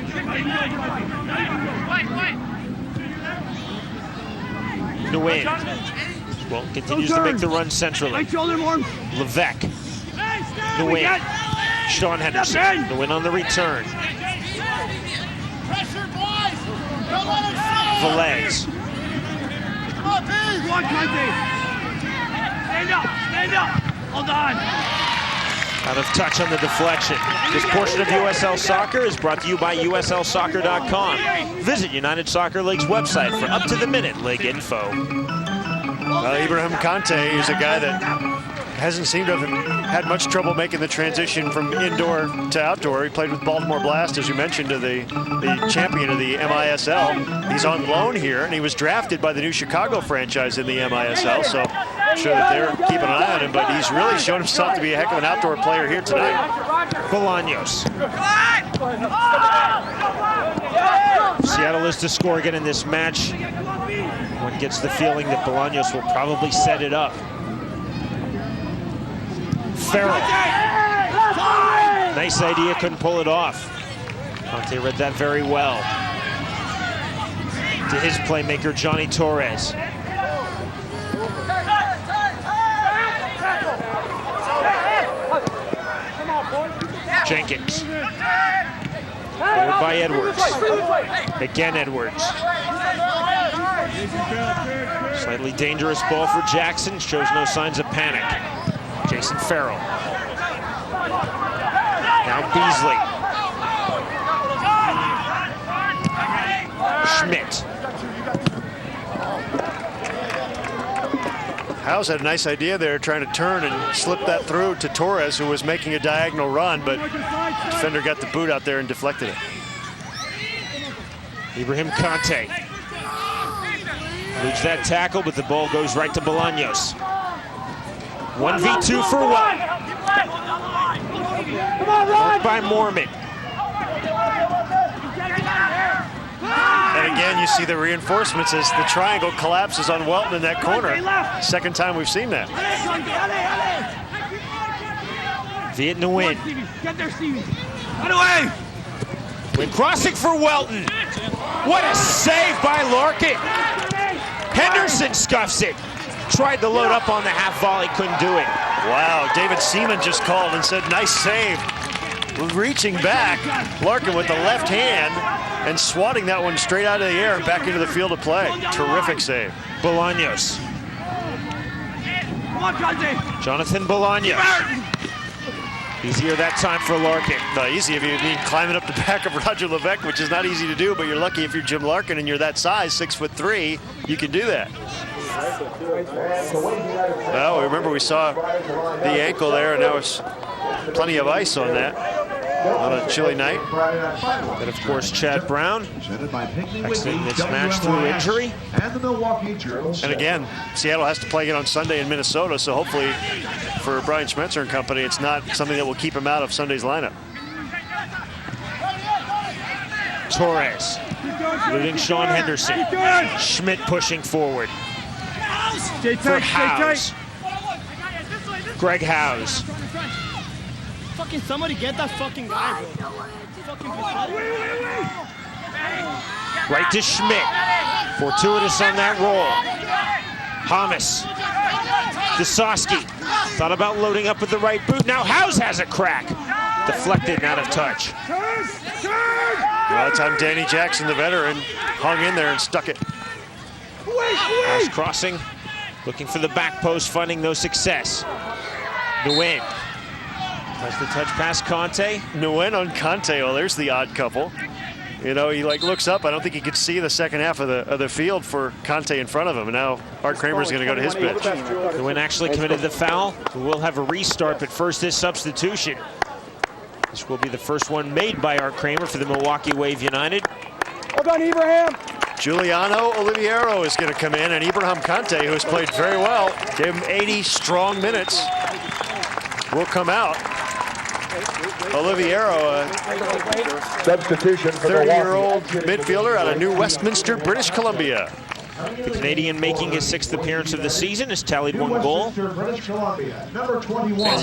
Nguyen. Well, continues to make the run centrally. Levesque. Nguyen. Sean Henderson. Nguyen on the return. Velez. Stand up! Hold on! Out of touch on the deflection. This portion of USL Soccer is brought to you by USLsoccer.com. Visit United Soccer League's website for up-to-the-minute league info. Ibrahim Kante is a guy that hasn't seemed to have had much trouble making the transition from indoor to outdoor. He played with Baltimore Blast, as you mentioned, to the champion of the MISL. He's on loan here, and he was drafted by the new Chicago franchise in the MISL, so I'm sure that they're keeping an eye on him, but he's really shown himself to be a heck of an outdoor player here tonight. Bolaños. Seattle is to score again in this match. One gets the feeling that Bolaños will probably set it up. Farrell. Nice idea, couldn't pull it off. Kante read that very well. To his playmaker, Johnny Torres. Jenkins. Forward by Edwards. Again Edwards. Slightly dangerous ball for Jackson, shows no signs of panic. Jason Farrell. Now Beasley. Schmidt. Howe's had a nice idea there, trying to turn and slip that through to Torres, who was making a diagonal run, but the defender got the boot out there and deflected it. Ibrahim Kante. Loses that tackle, but the ball goes right to Bolaños. 1v2 for one. Worked by Mormon. And again, you see the reinforcements as the triangle collapses on Welton in that corner. Second time we've seen that. Viet Nguyen. Get there, Stevie. Run away. When crossing for Welton. What a save by Larkin. Henderson scuffs it. Tried to load up on the half volley, couldn't do it. Wow, David Seaman just called and said, nice save. Reaching back, Larkin with the left hand and swatting that one straight out of the air and back into the field of play. Terrific save. Bolaños. Jonathan Bolaños. Easier that time for Larkin. No, easy if you mean climbing up the back of Roger Levesque, which is not easy to do, but you're lucky if you're Jim Larkin and you're that size, 6'3", you can do that. Well, remember we saw the ankle there, and now it's plenty of ice on that on a chilly night. And of course, Chad Brown exiting this match through injury. And again, Seattle has to play again on Sunday in Minnesota, so hopefully for Brian Schmetzer and company, it's not something that will keep him out of Sunday's lineup. Torres, looting Sean Henderson. Schmidt pushing forward. For Howes. Greg Howes. Fucking somebody get that fucking guy, bro. Right to Schmidt. Fortuitous on that roll. Hamas. Dusowski. Thought about loading up with the right boot. Now Howes has a crack. Deflected and out of touch. That time Danny Jackson, the veteran, hung in there and stuck it. Howes crossing. Looking for the back post, finding no success. Nguyen. Tries the touch past Kante. Nguyen on Kante. Oh, there's the odd couple. You know, he like looks up. I don't think he could see the second half of the field for Kante in front of him. And now Art Kramer's going to go to his bench. Nguyen actually committed the foul. We'll have a restart, but first this substitution. This will be the first one made by Art Kramer for the Milwaukee Wave United. Well done, Ibrahim. Giuliano Oliviero is going to come in, and Ibrahim Kante, who has played very well, gave him 80 strong minutes, will come out. Oliviero, Substitution for 30-year-old midfielder out of New Westminster, British Columbia. The Canadian making his 6th appearance of the season has tallied 1 goal. Fancies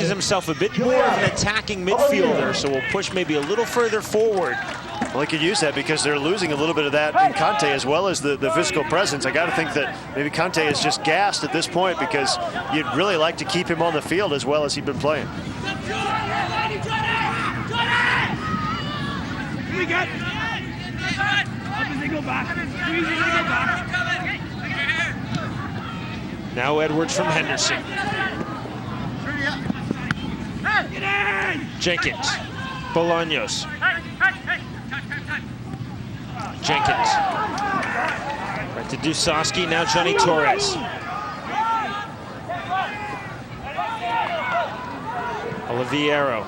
himself a bit more of an attacking midfielder, so will push maybe a little further forward. Well, they could use that because they're losing a little bit of that in Kante as well as the physical presence. I got to think that maybe Kante is just gassed at this point because you'd really like to keep him on the field as well as he's been playing. Now Edwards from Henderson. Jenkins. Bolaños. Jenkins. Right to Dusowski, now Johnny Torres. Oliviero.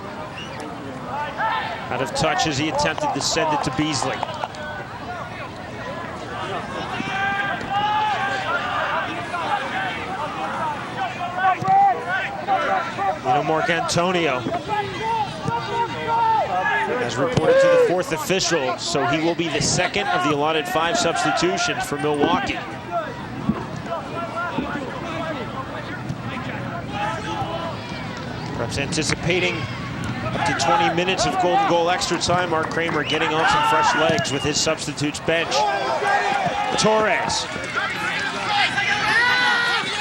Out of touch as he attempted to send it to Beasley. Mark Antonio has reported to the 4th official, so he will be the 2nd of the allotted 5 substitutions for Milwaukee. Perhaps anticipating up to 20 minutes of golden goal extra time. Art Kramer getting on some fresh legs with his substitutes bench. Torres.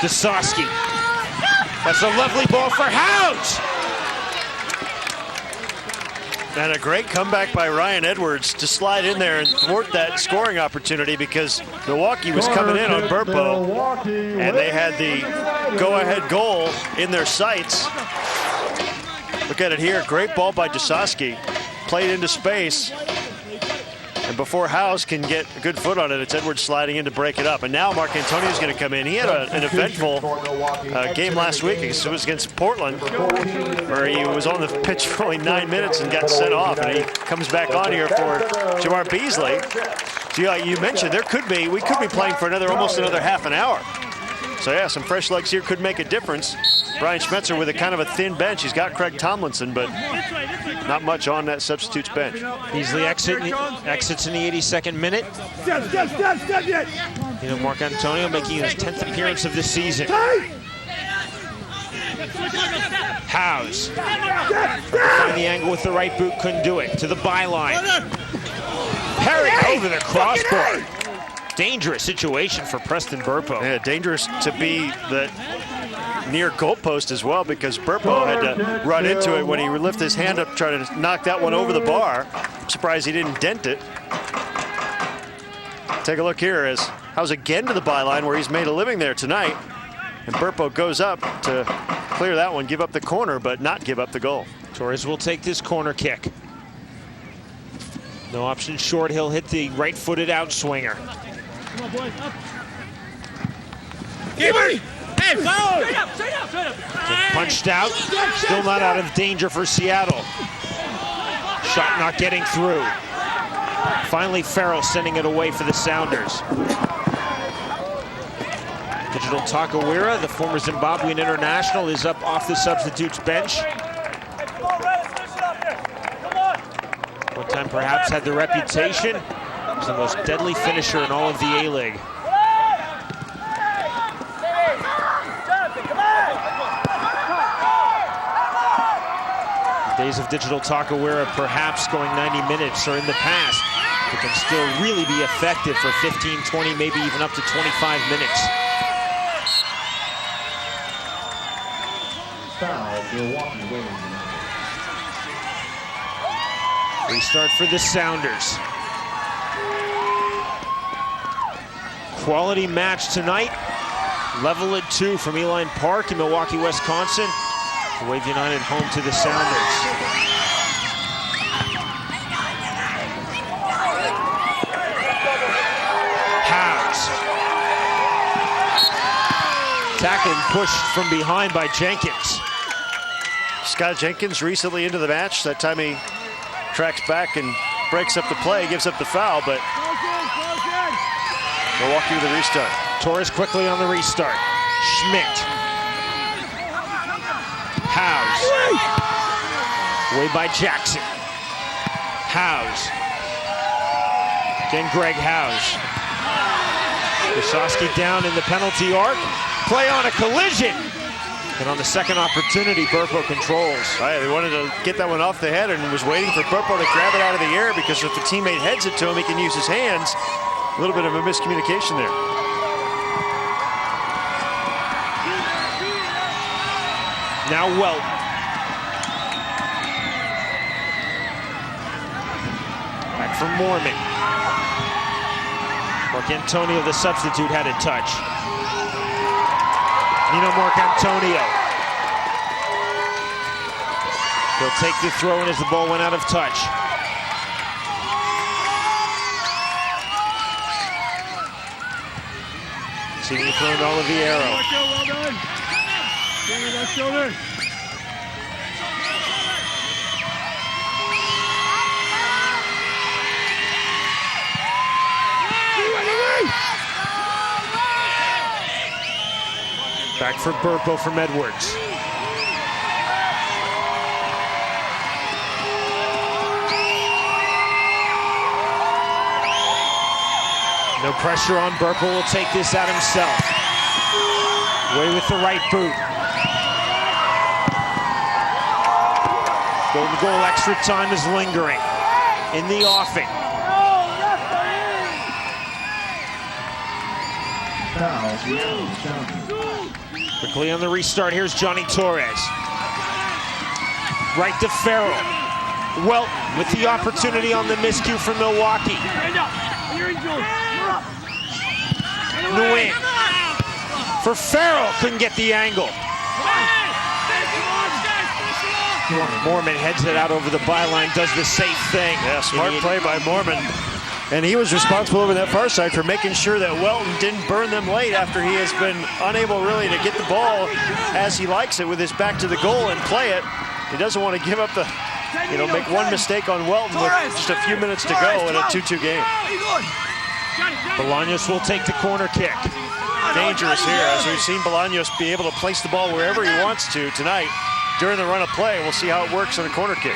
Dusowski. That's a lovely ball for Howes. And a great comeback by Ryan Edwards to slide in there and thwart that scoring opportunity, because Milwaukee was coming in on Burpo, and they had the go-ahead goal in their sights. Look at it here. Great ball by Dusoski. Played into space. And before House can get a good foot on it, it's Edwards sliding in to break it up. And now Mark Antonio's going to come in. He had an eventful game last week. It was against Portland, where he was on the pitch for only 9 minutes and got sent off. And he comes back on here for Jamar Beasley. So yeah, you mentioned we could be playing for almost another half an hour. So yeah, some fresh legs here could make a difference. Brian Schmetzer with a kind of a thin bench. He's got Craig Tomlinson, but not much on that substitutes bench. Beasley exits in the 82nd minute. You know, Mark Antonio making his 10th appearance of the season. Howes. Find the angle with the right boot, couldn't do it. To the byline. Perry over the crossbar. Dangerous situation for Preston Burpo. Yeah, dangerous to be the near goalpost as well, because Burpo had to run into it when he lifted his hand up trying to knock that one over the bar. I'm surprised he didn't dent it. Take a look here as Howes again to the byline, where he's made a living there tonight. And Burpo goes up to clear that one, give up the corner, but not give up the goal. Torres will take this corner kick. No option short. He'll hit the right-footed outswinger. Come on, boys, up. Hey, go! Punched out. Still not out of danger for Seattle. Shot not getting through. Finally, Farrell sending it away for the Sounders. Digital Takawira, the former Zimbabwean international, is up off the substitutes bench. One time perhaps had the reputation as the most deadly finisher in all of the A-League. The days of Digital Takawira perhaps going 90 minutes are in the past, but can still really be effective for 15, 20, maybe even up to 25 minutes. Milwaukee Wave United. Restart for the Sounders. Quality match tonight. Level at 2 from Uihlein Park in Milwaukee, Wisconsin. Wave United home to the Sounders. Howes. Tackle and pushed from behind by Jenkins. Scott Jenkins recently into the match. That time he tracks back and breaks up the play, gives up the foul, but Milwaukee with the restart. Torres quickly on the restart. Schmidt. Howes. Away by Jackson. Howes. Again, Greg Howes. Dusoski down in the penalty arc. Play on a collision. And on the second opportunity, Burpo controls. Right, they wanted to get that one off the head and was waiting for Burpo to grab it out of the air, because if the teammate heads it to him, he can use his hands. A little bit of a miscommunication there. Now Welton. Back from Mormon. Mark Antonio, the substitute, had a touch. Mark Antonio. He'll take the throw in as the ball went out of touch. Seeing the throw to Oliviero. Well done. Jamie, left shoulder. Back for Burpo from Edwards. No pressure on Burpo, will take this out himself. Away with the right boot. Golden goal extra time is lingering in the offing. Quickly on the restart, here's Johnny Torres. Right to Farrell. Welton with the opportunity on the miscue from Milwaukee. Nguyen for Farrell, couldn't get the angle. Mormon heads it out over the byline, does the safe thing. Yeah, smart play by Mormon. And he was responsible over that far side for making sure that Welton didn't burn them late after he has been unable really to get the ball as he likes it with his back to the goal and play it. He doesn't want to give up the, make one mistake on Welton with just a few minutes to go in a 2-2 game. Bolaños will take the corner kick. Dangerous here, as we've seen Bolaños be able to place the ball wherever he wants to tonight during the run of play. We'll see how it works on a corner kick.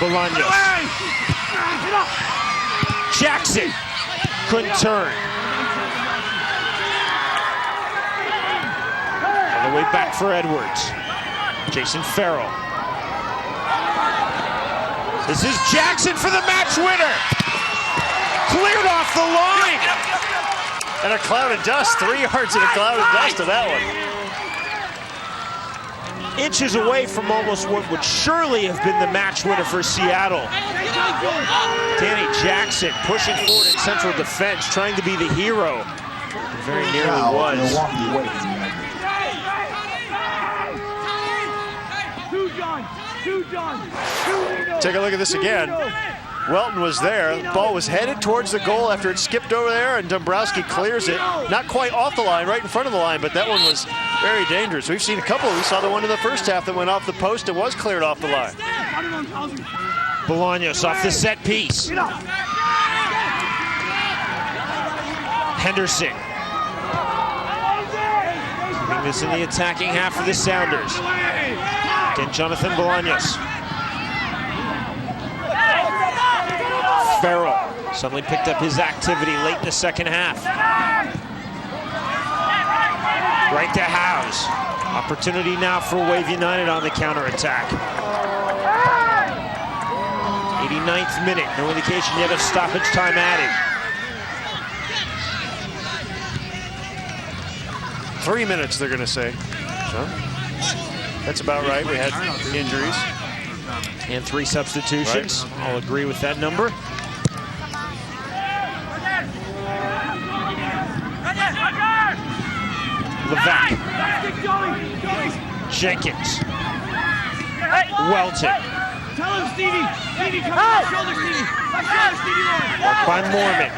Bolaños. Jackson couldn't turn. On the way back for Edwards. Jason Farrell. This is Jackson for the match winner. Cleared off the line. And a cloud of dust, 3 yards and a cloud of dust to that one. Inches away from almost what would surely have been the match winner for Seattle. Danny Jackson pushing forward in central defense, trying to be the hero. It very nearly was. Take a look at this again. Welton was there. The ball was headed towards the goal after it skipped over there, and Dombrowski clears it. Not quite off the line, right in front of the line, but that one was very dangerous. We've seen a couple. We saw the one in the first half that went off the post and was cleared off the line. Bolaños off the set piece. Henderson. Keeping this in the attacking half for the Sounders. Again, Jonathan Bolaños. Farrell suddenly picked up his activity late in the second half. Right to Howes. Opportunity now for Wave United on the counterattack. 89th minute, no indication yet of stoppage time added. 3 minutes, they're going to say. So, that's about right. We had injuries. And 3 substitutions. Right. I'll agree with that number. Levac. Jenkins. Welton. Tell him, Stevie. Stevie, come on. Shoulder, Stevie. Shoulder, Stevie. Work by Mormon.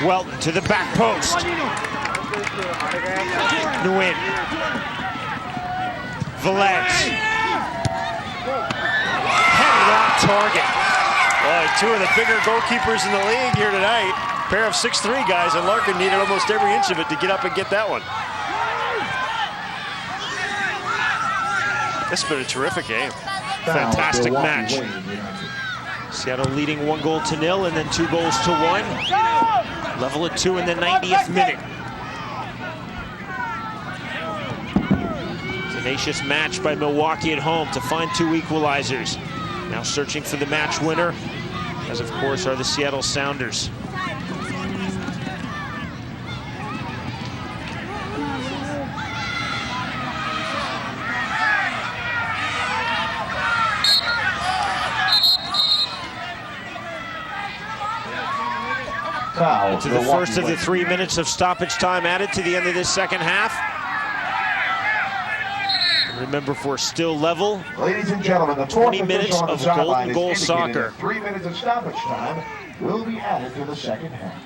Welton to the back post. Nguyen. Velez. Headed on target. Boy, 2 of the bigger goalkeepers in the league here tonight. Pair of 6'3" guys, and Larkin needed almost every inch of it to get up and get that one. This has been a terrific game. Fantastic match. Seattle leading 1-0 and then 2-1. Level at 2 in the 90th minute. Tenacious match by Milwaukee at home to find 2 equalizers. Now searching for the match winner, as of course are the Seattle Sounders. To the first of the 3 minutes of stoppage time added to the end of this second half. And remember, for still level, ladies and gentlemen, the 20 minutes of golden goal soccer. 3 minutes of stoppage time will be added to the second half.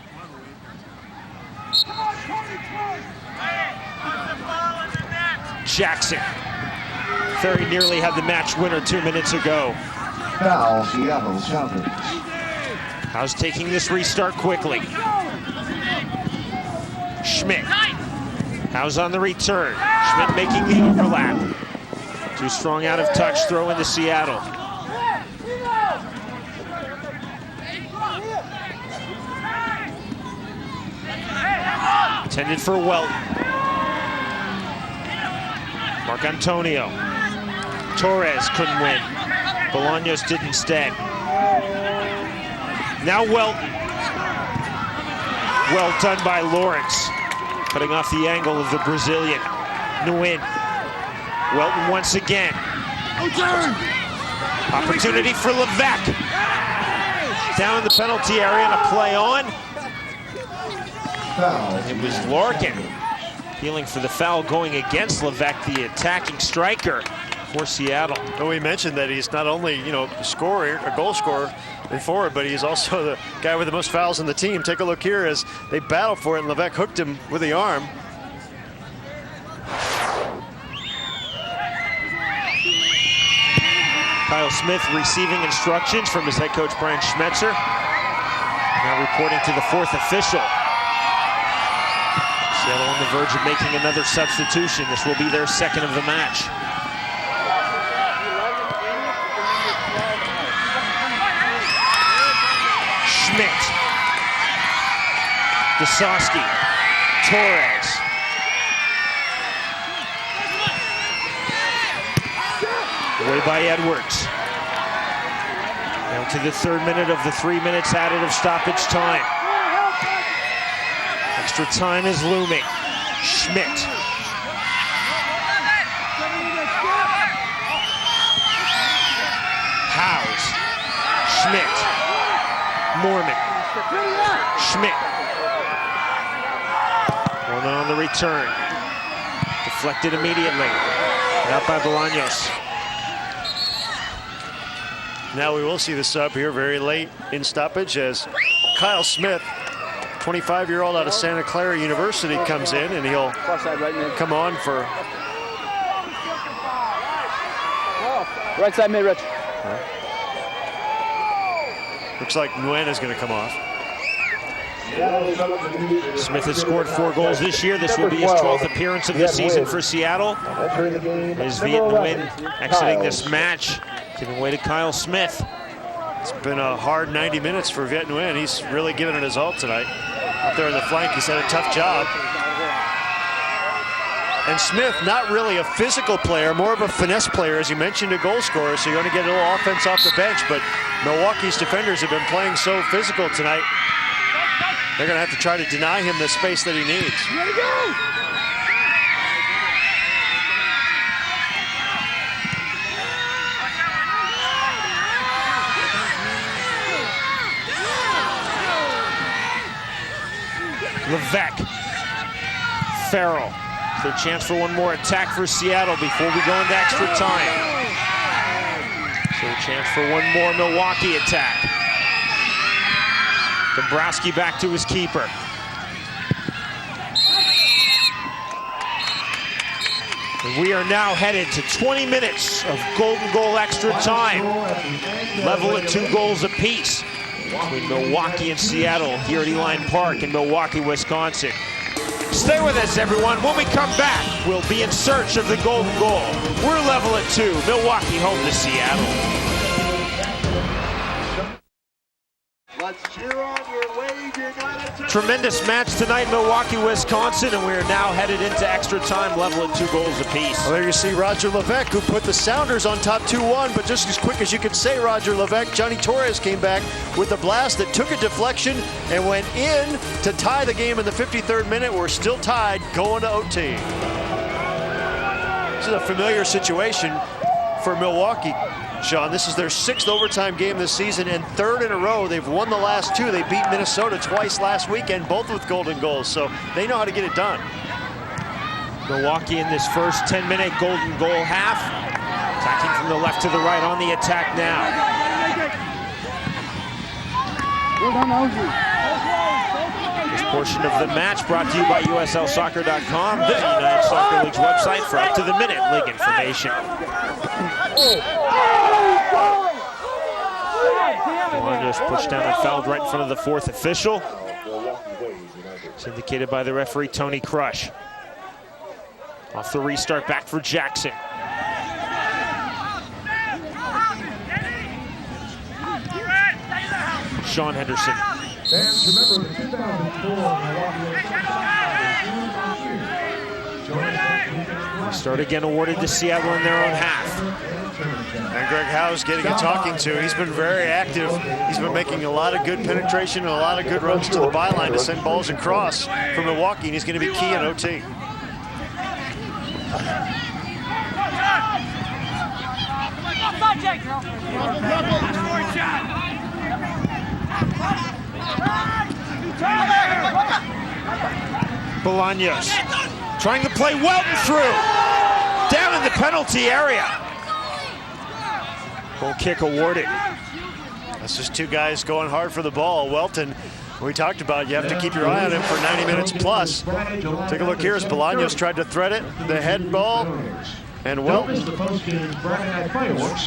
Jackson very nearly had the match winner 2 minutes ago. Foul, Seattle Sounders. How's taking this restart quickly? Schmidt. How's on the return? Schmidt making the overlap. Too strong out of touch, throw into Seattle. Intended for Welton. Mark Antonio. Torres couldn't win. Bolaños did instead. Now Welton. Well done by Lawrence. Cutting off the angle of the Brazilian. Nguyen. Welton once again. Opportunity for Levesque. Down in the penalty area and a play on. It was Larkin appealing for the foul going against Levesque, the attacking striker for Seattle. Well, we mentioned that he's not only, a goal scorer and forward, but he's also the guy with the most fouls in the team. Take a look here as they battle for it, and Levesque hooked him with the arm. Kyle Smith receiving instructions from his head coach, Brian Schmetzer. Now reporting to the fourth official. Seattle on the verge of making another substitution. This will be their second of the match. Schmidt. Gosowski. Torres. Away by Edwards. Down to the third minute of the 3 minutes added of stoppage time. Extra time is looming. Schmidt. Howes. Schmidt. Mormon. Schmidt. 1 on the return. Deflected immediately. Out by Bolaños. Now we will see the sub here very late in stoppage as Kyle Smith, 25-year-old out of Santa Clara University, comes in, and he'll come on for... Right side mid, Rich. Looks like Nguyen is going to come off. Smith has scored 4 goals this year. This will be his 12th appearance of the season for Seattle. As Viet Nguyen exiting this match, giving way to Kyle Smith. It's been a hard 90 minutes for Viet Nguyen. He's really given it his all tonight. Out there on the flank, he's had a tough job. And Smith, not really a physical player, more of a finesse player, as you mentioned, a goal scorer, so you're going to get a little offense off the bench, but Milwaukee's defenders have been playing so physical tonight. They're going to have to try to deny him the space that he needs. Levesque. Farrell. Their chance for one more attack for Seattle before we go into extra time. So a chance for one more Milwaukee attack. Dombrowski back to his keeper. And we are now headed to 20 minutes of golden goal extra time. Level at 2 goals apiece between Milwaukee and Seattle here at Uihlein Park in Milwaukee, Wisconsin. Stay with us, everyone. When we come back, we'll be in search of the golden goal. We're level at 2. Milwaukee home to Seattle. Let's cheer on your Wave United. Tremendous match tonight, Milwaukee, Wisconsin, and we are now headed into extra time, level at 2 goals apiece. Well, there you see Roger Levesque, who put the Sounders on top 2-1, but just as quick as you could say Roger Levesque, Johnny Torres came back with a blast that took a deflection and went in to tie the game in the 53rd minute. We're still tied, going to OT. This is a familiar situation for Milwaukee. Sean, this is their 6th overtime game this season and 3rd in a row. They've won the last 2. They beat Minnesota twice last weekend, both with golden goals, so they know how to get it done. Milwaukee in this first 10-minute golden goal half. Attacking from the left to the right on the attack now. This portion of the match brought to you by USLsoccer.com, the United Soccer League's website for up-to-the-minute league information. Just pushed down and fouled right in front of the fourth official. It's indicated by the referee, Tony Crush. Off the restart, back for Jackson. Sean Henderson. Restart again awarded to Seattle in their own half. And Greg Howes getting a talking to. He's been very active. He's been making a lot of good penetration and a lot of good runs to the byline to send balls across for Milwaukee, and he's going to be key in OT. Bolaños trying to play Welton through. Down in the penalty area. Goal kick awarded. That's just two guys going hard for the ball. Welton, we talked about, you have to keep your eye on him for 90 minutes plus. Take a look here as Bolaños tried to thread it, the head ball, and Welton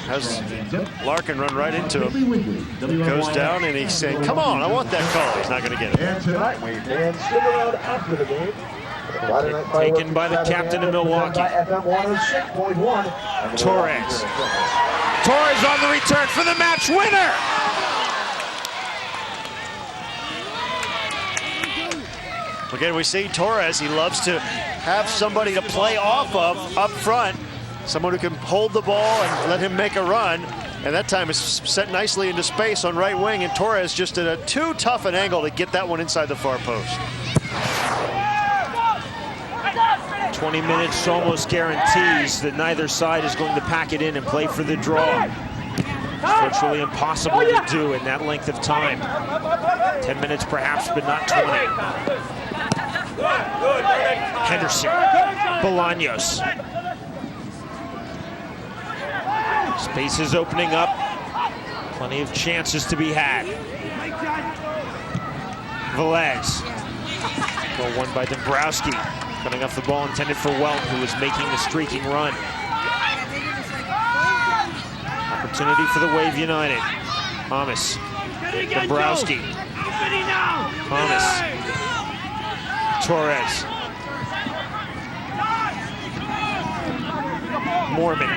has Larkin run right into him. Goes down and he's saying, come on, I want that call. He's not going to get it. And tonight we can stick around after the game. Taken by the captain of Milwaukee. Torres. Torres on the return for the match winner. Again, we see Torres, he loves to have somebody to play off of up front. Someone who can hold the ball and let him make a run. And that time is set nicely into space on right wing, and Torres just at a too tough an angle to get that one inside the far post. 20 minutes almost guarantees that neither side is going to pack it in and play for the draw. It's virtually impossible to do in that length of time. 10 minutes perhaps, but not 20. Henderson, Bolaños. Space is opening up. Plenty of chances to be had. Velez. Goal won by Dombrowski. Cutting off the ball intended for Welton, who was making the streaking run. Opportunity for the Wave United. Thomas. Dombrowski. Thomas. Torres. Mormon.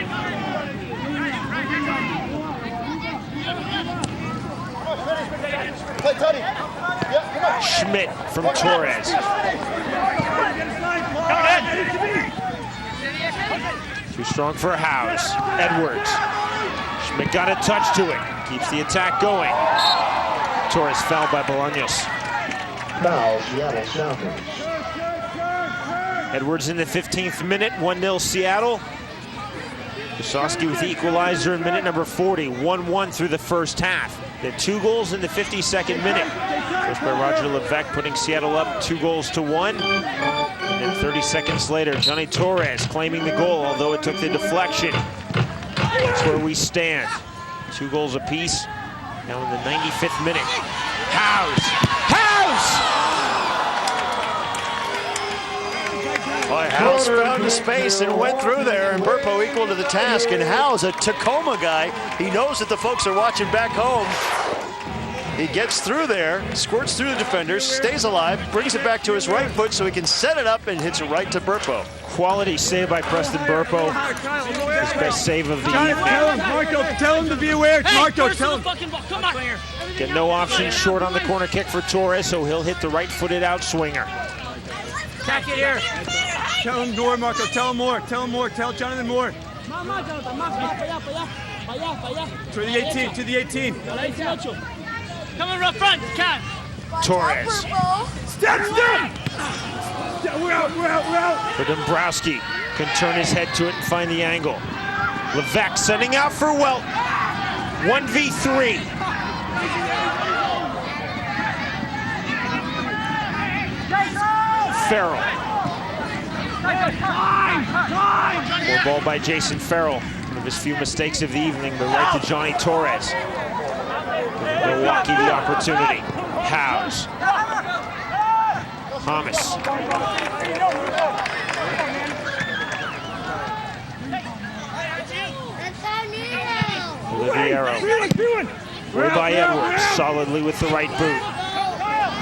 Schmidt from Torres. Too strong for House. Edwards. Schmidt got a touch to it. Keeps the attack going. Torres fouled by Bolaños. Foul, Seattle Sounders. Edwards in the 15th minute, 1-0 Seattle. Gosowski with the equalizer in minute number 40, 1-1 through the first half. They had 2 goals in the 52nd minute. First by Roger Levesque, putting Seattle up 2-1. And 30 seconds later, Johnny Torres claiming the goal, although it took the deflection. That's where we stand. 2 goals apiece. Now in the 95th minute. House! Boy, House found the space and went through there, and Burpo equal to the task. And House, a Tacoma guy, he knows that the folks are watching back home. He gets through there, squirts through the defenders, stays alive, brings it back to his right foot so he can set it up and hits it right to Burpo. Quality save by Preston Burpo. His best save of the evening. Marco, tell him to be aware. Marco, tell him. Get no option short on the corner kick for Torres, so he'll hit the right-footed outswinger. Tack it here. Tell him more, Marco. Tell him more. Tell him more. Tell Jonathan more. To the 18. To the 18. Come on, up front, Cat. Torres. Step! We're out. For Dombrowski. Can turn his head to it and find the angle. Levesque sending out for Welton. 1v3. Farrell. Poor ball by Jason Farrell. One of his few mistakes of the evening, but right to Johnny Torres. Milwaukee the opportunity. House. Thomas. Oliviero. Way by Edwards. Solidly with the right boot.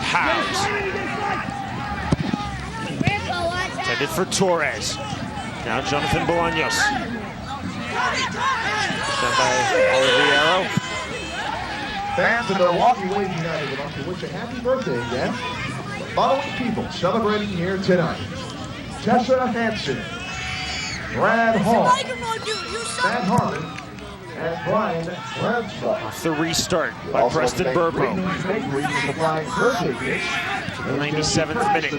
House. Intended for Torres. Now Jonathan Bolaños. Sent by Oliviero. Fans of Milwaukee Wave United would like to wish a happy birthday again. The following people celebrating here tonight: Tessa Hansen, Brad Hall, Matt Harmon, and Brian Bradshaw. Off the restart by Preston Burpo. The 97th minute.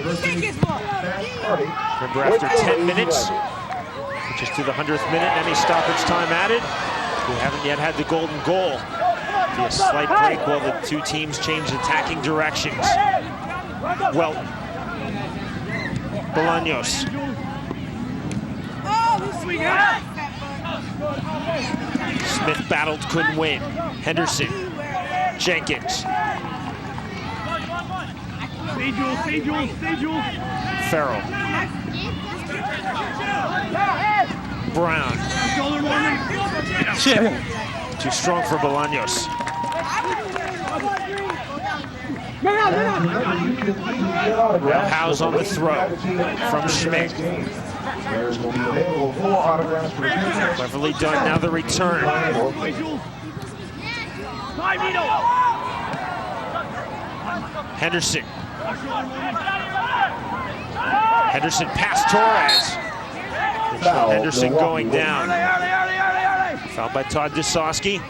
Remember, after 10 minutes, which is to the 100th minute, any stoppage time added, We haven't yet had the golden goal. Be a slight break while the two teams change attacking directions. Welton. Bolaños. Smith battled, couldn't win. Henderson. Jenkins. Farrell. Brown. Too strong for Bolaños. Now Howe's on the throw from Schmidt. Cleverly done, now the return. Henderson. Henderson past Torres. Henderson going down. Fouled by Todd Dusowski.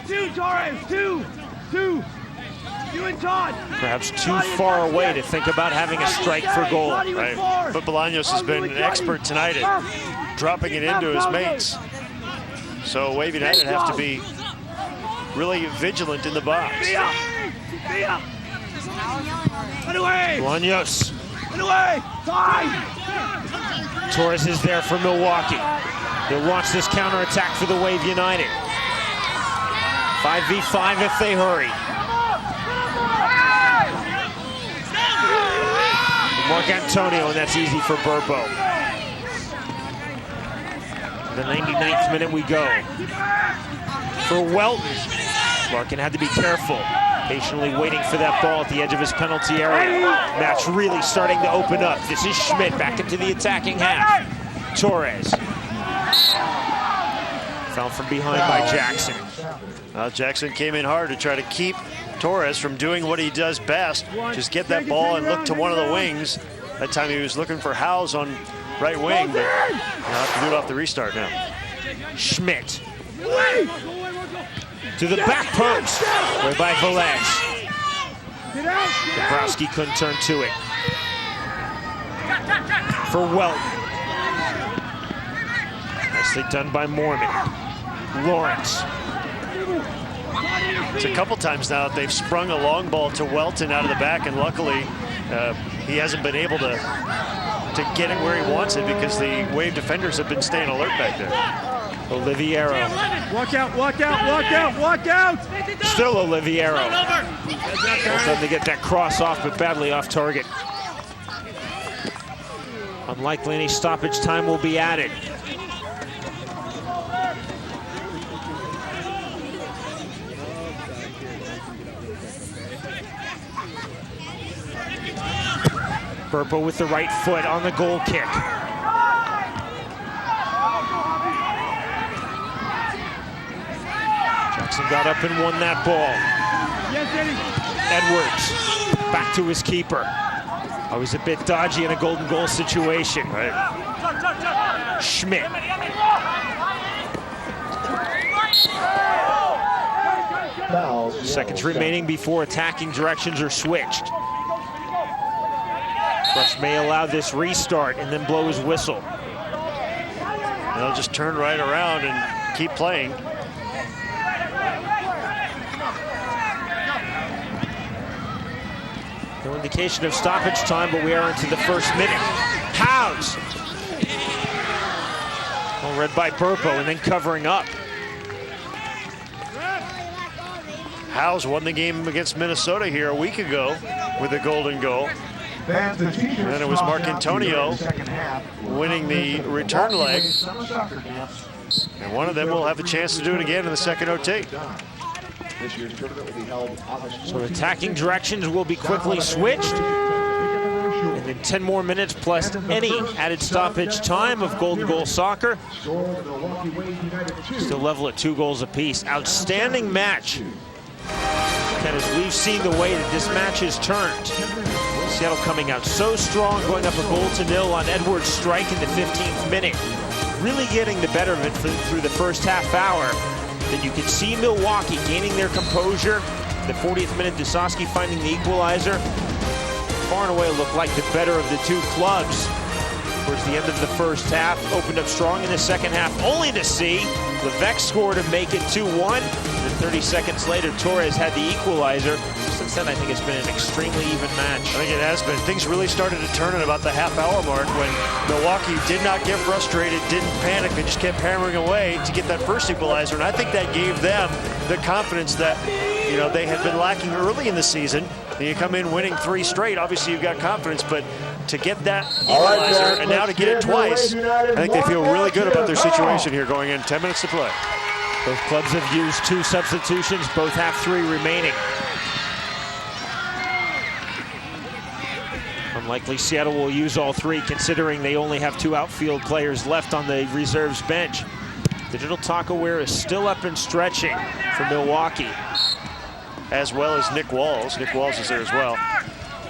Two, Torres, two. You and Todd. Perhaps too far away to think about having a strike for goal. Right. But Bolaños has been an expert tonight at dropping it into his mates. So Wave United have to be really vigilant in the box. Bolaños. Time. Torres is there for Milwaukee. They'll launch this counterattack for the Wave United. 5v5 if they hurry. Mark Antonio, and that's easy for Burpo. The 99th minute we go. For Welton. Larkin had to be careful. Patiently waiting for that ball at the edge of his penalty area. Match really starting to open up. This is Schmidt back into the attacking half. Torres. Fouled from behind by Jackson. Jackson came in hard to try to keep Torres from doing what he does best. Just get that ball and look to one of the wings. That time he was looking for Howe's on right wing, but he'll have to do it off the restart now. Schmidt. To the back post, way by Velez. Dabrowski couldn't turn to it. For Welton. Nicely done by Mormon. Lawrence. It's a couple times now that they've sprung a long ball to Welton out of the back, and luckily he hasn't been able to get it where he wants it because the Wave defenders have been staying alert back there. Oliviero. Walk out. Still Oliviero. Well done to get that cross off, but badly off target. Unlikely any stoppage time will be added. Burpo with the right foot on the goal kick. Jackson got up and won that ball. Edwards back to his keeper. Always a bit dodgy in a golden goal situation. Right. Schmidt. Seconds remaining before attacking directions are switched. Rush may allow this restart and then blow his whistle. They'll just turn right around and keep playing. No indication of stoppage time, but we are into the first minute. Howe's. Well read by Burpo and then covering up. Howe's won the game against Minnesota here a week ago with a golden goal. And then it was Mark Antonio winning the return leg. And one of them will have a chance to do it again in the second OT. So attacking directions will be quickly switched. And then 10 more minutes plus any added stoppage time of golden goal soccer. Still level at 2 goals apiece. Outstanding match. As we've seen the way that this match has turned. Seattle coming out so strong, going up 1-0 on Edwards' strike in the 15th minute. Really getting the better of it through the first half hour. Then you could see Milwaukee gaining their composure. The 40th minute, Dusowski finding the equalizer. Far and away looked like the better of the two clubs. towards the end of the first half. Opened up strong in the second half, only to see Levesque score to make it 2-1. And then 30 seconds later, Torres had the equalizer. Since then, I think it's been an extremely even match. I think it has been. Things really started to turn at about the half-hour mark when Milwaukee did not get frustrated, didn't panic, they just kept hammering away to get that first equalizer. And I think that gave them the confidence that, you know, they had been lacking early in the season. And you come in winning 3 straight, obviously you've got confidence, but to get that equalizer and now to get it twice, I think they feel really good about their situation here going in. 10 minutes to play. Both clubs have used 2 substitutions, both have 3 remaining. Unlikely Seattle will use all 3, considering they only have 2 outfield players left on the reserves bench. Digital Takaware is still up and stretching for Milwaukee. As well as Nick Walls. Nick Walls is there as well.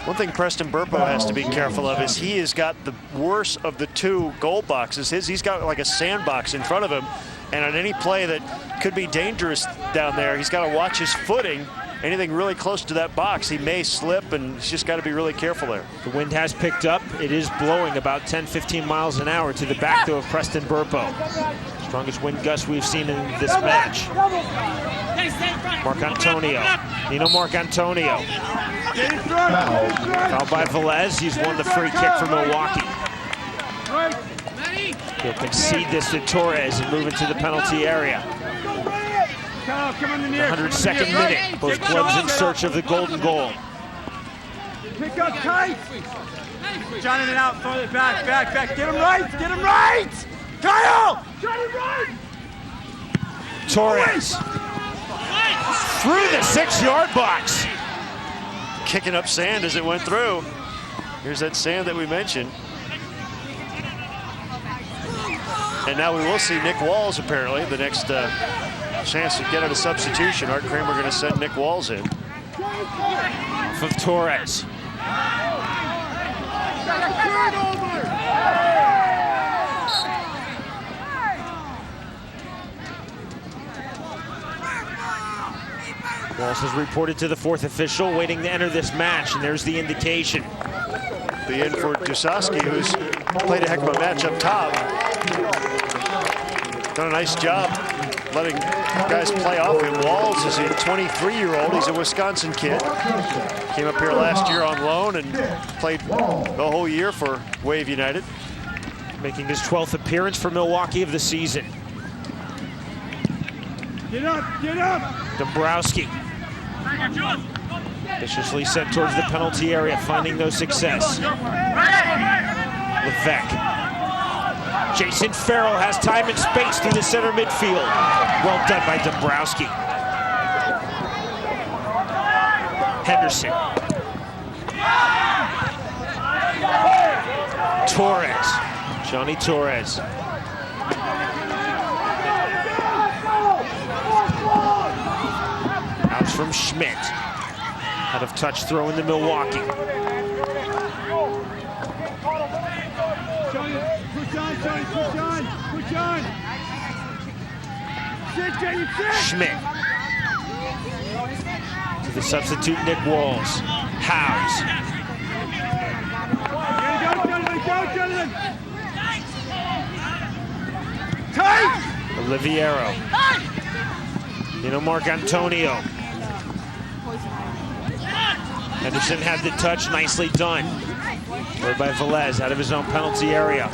One thing Preston Burpo has to be careful of is he has got the worst of the 2 goal boxes. He's got like a sandbox in front of him, and on any play that could be dangerous down there, he's got to watch his footing. Anything really close to that box, he may slip, and he's just got to be really careful there. The wind has picked up. It is blowing about 10-15 miles an hour to the back door of Preston Burpo. Strongest wind gust we've seen in this match. Mark Antonio. Nino Mark Antonio. Fouled by Velez. He's won the free kick for Milwaukee. He'll concede this to Torres and move into the penalty area. The 102nd minute. Both clubs in search of the golden goal. Pick up tight. John in and out, throw it back. Get him right. Kyle! Shot him right! Torres. Through the 6-yard box. Kicking up sand as it went through. Here's that sand that we mentioned. And now we will see Nick Walls, apparently, the next chance to get at a substitution. Art Kramer going to send Nick Walls in. Off of Torres. Walls has reported to the 4th official, waiting to enter this match, and there's the indication. The in for Dusaski, who's played a heck of a match up top. Done a nice job letting guys play off him. Walls is a 23-year-old. He's a Wisconsin kid. Came up here last year on loan and played the whole year for Wave United. Making his 12th appearance for Milwaukee of the season. Get up! Dombrowski. Viciously sent towards the penalty area, finding no success. Levesque. Jason Farrell has time and space through the center midfield. Well done by Dombrowski. Henderson. Torres. Johnny Torres. Out from Schmidt. Out of touch throw into Milwaukee. Push on. Schmidt. To the substitute Nick Walls. Howes. Oliviero. Nino Mark Antonio. Henderson had the touch, nicely done. Played by Velez out of his own penalty area.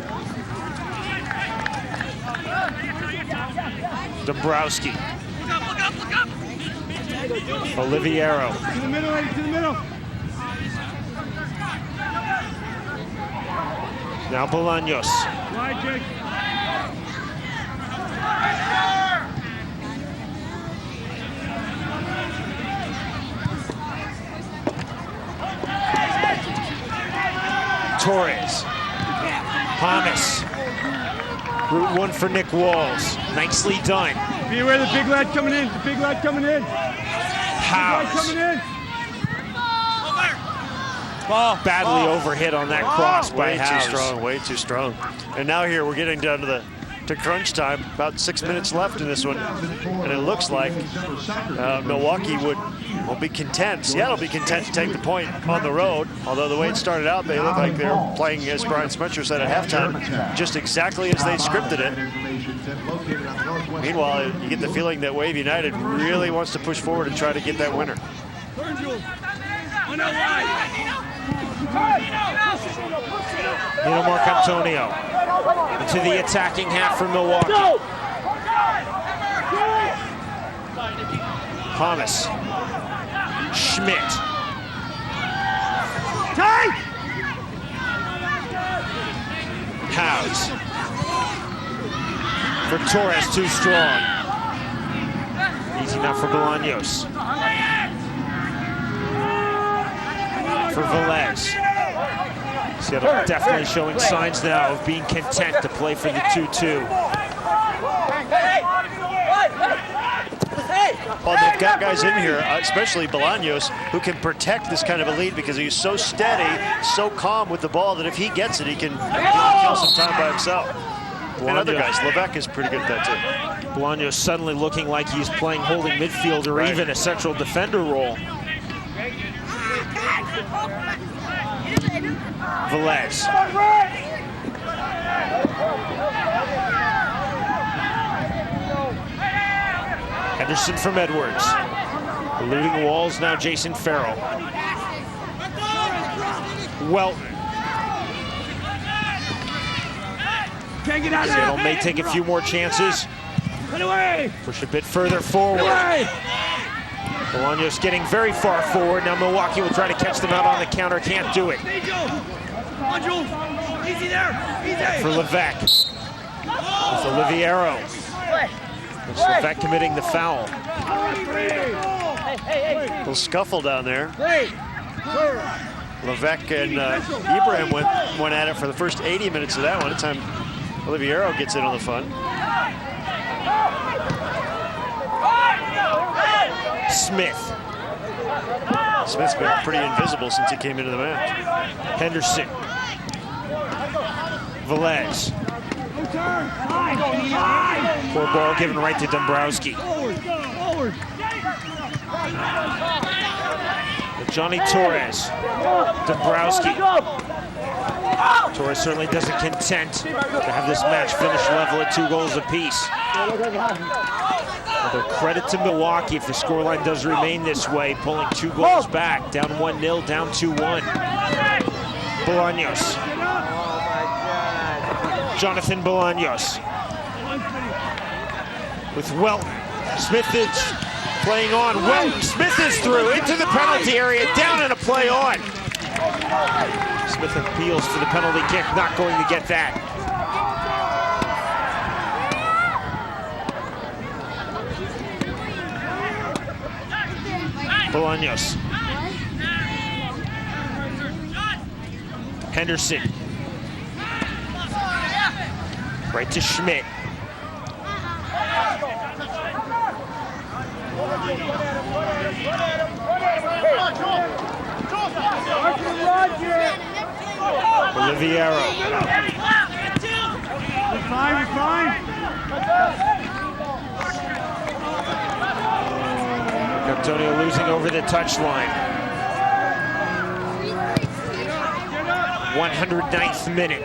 Dombrowski. Oliviero. To the middle, to the middle. Now Bolaños. Wide, Jake. Torres. Hamas. Route 1 for Nick Walls. Nicely done. Be aware of the big lad coming in. The big lad coming in. Howes. Coming in. Ball. Badly overhit on that cross by Howes. Way too strong. And now here we're getting down to the to crunch time. About 6 minutes left in this one. And it looks like Milwaukee will be content. Seattle will be content to take the point on the road. Although the way it started out, they look like they're playing, as Brian Spencer said at halftime, just exactly as they scripted it. Meanwhile, you get the feeling that Wave United really wants to push forward and try to get that winner. Mark Antonio into the attacking half for Milwaukee. Thomas. Schmidt. Howes. For Torres, too strong. Easy enough for Bolaños. For Velez. Seattle definitely showing signs now of being content to play for the 2-2. Well, they've got guys in here, especially Bolaños, who can protect this kind of a lead because he's so steady, so calm with the ball that if he gets it, he can kill some time by himself. And other guys, Levesque is pretty good at that too. Bolaños suddenly looking like he's playing holding midfield or even a central defender role. Velez. Henderson from Edwards. Eluding walls now, Jason Farrell. Welton. Seattle may take a few more chances. Push a bit further forward. Bolaños getting very far forward. Now Milwaukee will try to catch them out on the counter. Can't do it. For Levesque. With Oliviero. Levesque committing the foul. A little scuffle down there. Levesque and Ibrahim went at it for the first 80 minutes of that one. This time Oliviero gets in on the fun. Smith. Smith's been pretty invisible since he came into the match. Henderson. Velez. Poor ball given right to Dombrowski. Johnny Torres. Dombrowski. Torres certainly doesn't content to have this match finish level at 2 goals apiece. Although credit to Milwaukee if the scoreline does remain this way, pulling 2 goals back, down 1-0, down 2-1. Bolaños. Jonathan Bolaños. With Welton. Smith is playing on. Welton. Smith is through into the penalty area, down and a play on. Smith appeals for the penalty kick, not going to get that. Bolaños. Henderson. Right to Schmidt. Oliviero. You're fine. Antonio losing over the touchline. 109th minute.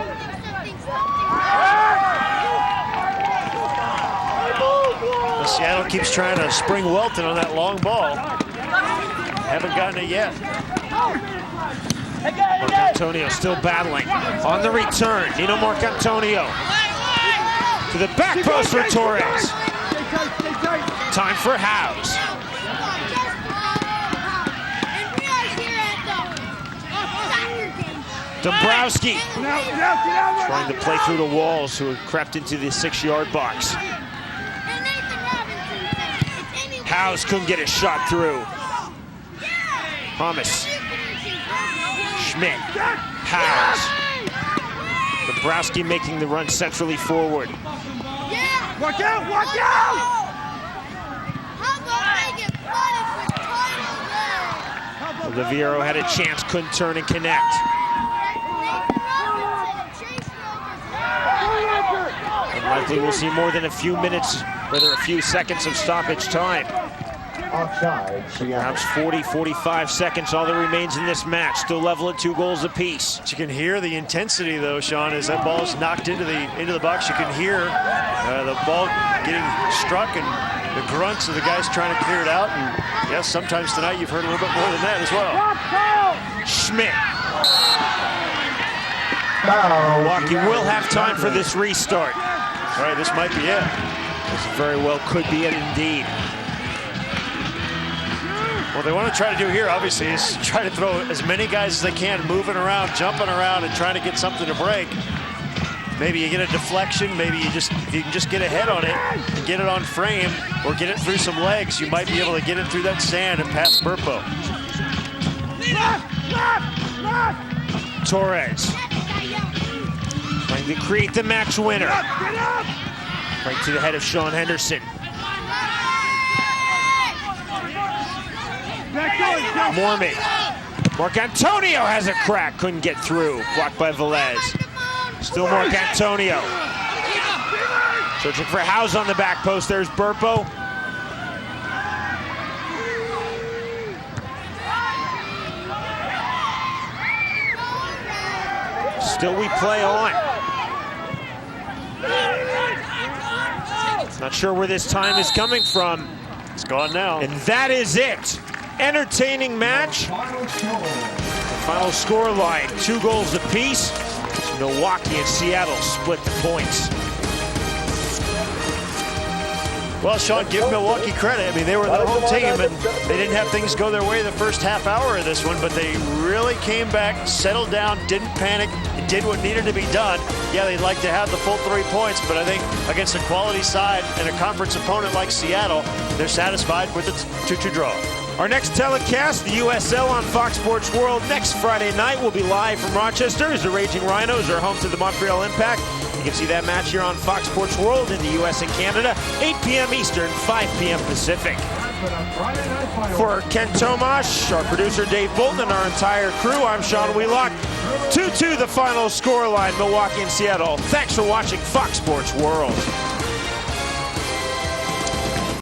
Seattle keeps trying to spring Welton on that long ball. Haven't gotten it yet. Mark Antonio still battling. On the return, Nino Mark Antonio. To the back post for Torres. Time for Howes. Dombrowski trying to play through the walls who have crept into the 6-yard box. Howes couldn't get a shot through. Thomas. Schmidt. Howes. Dombrowski making the run centrally forward. Watch out! Watch out! Oliviero had a chance, couldn't turn and connect. Hopefully we'll see more than a few minutes, rather a few seconds of stoppage time. Offside, Seattle. Perhaps 40, 45 seconds, all that remains in this match. Still level at 2 goals apiece. You can hear the intensity, though, Sean, as that ball is knocked into the box. You can hear the ball getting struck and the grunts of the guys trying to clear it out. And yes, sometimes tonight you've heard a little bit more than that as well. Schmidt. Milwaukee will have time for this restart. All right, this might be it. This very well could be it indeed. What they want to try to do here, obviously, is try to throw as many guys as they can, moving around, jumping around, and trying to get something to break. Maybe you get a deflection. Maybe if you can just get ahead on it and get it on frame, or get it through some legs, you might be able to get it through that sand and past Burpo. Torres trying to create the match winner. Right to the head of Sean Henderson. Mormon. Mark Antonio has a crack. Couldn't get through. Blocked by Velez. Still Mark Antonio. Searching for House on the back post. There's Burpo. Still we play on. Not sure where this time is coming from. It's gone now. And that is it. Entertaining match. Final score line, 2 goals apiece. Milwaukee and Seattle split the points. Well, Sean, give Milwaukee credit. I mean, they were the home team, and they didn't have things go their way the first half hour of this one, but they really came back, settled down, didn't panic, and did what needed to be done. Yeah, they'd like to have the full 3 points, but I think against a quality side and a conference opponent like Seattle, they're satisfied with the 2-2 draw. Our next telecast, the USL on Fox Sports World, next Friday night. We'll be live from Rochester as the Raging Rhinos are home to the Montreal Impact. You can see that match here on Fox Sports World in the US and Canada, 8 p.m. Eastern, 5 p.m. Pacific. For Ken Tomash, our producer Dave Bolton, and our entire crew, I'm Sean Wheelock. 2-2 the final scoreline, Milwaukee and Seattle. Thanks for watching Fox Sports World.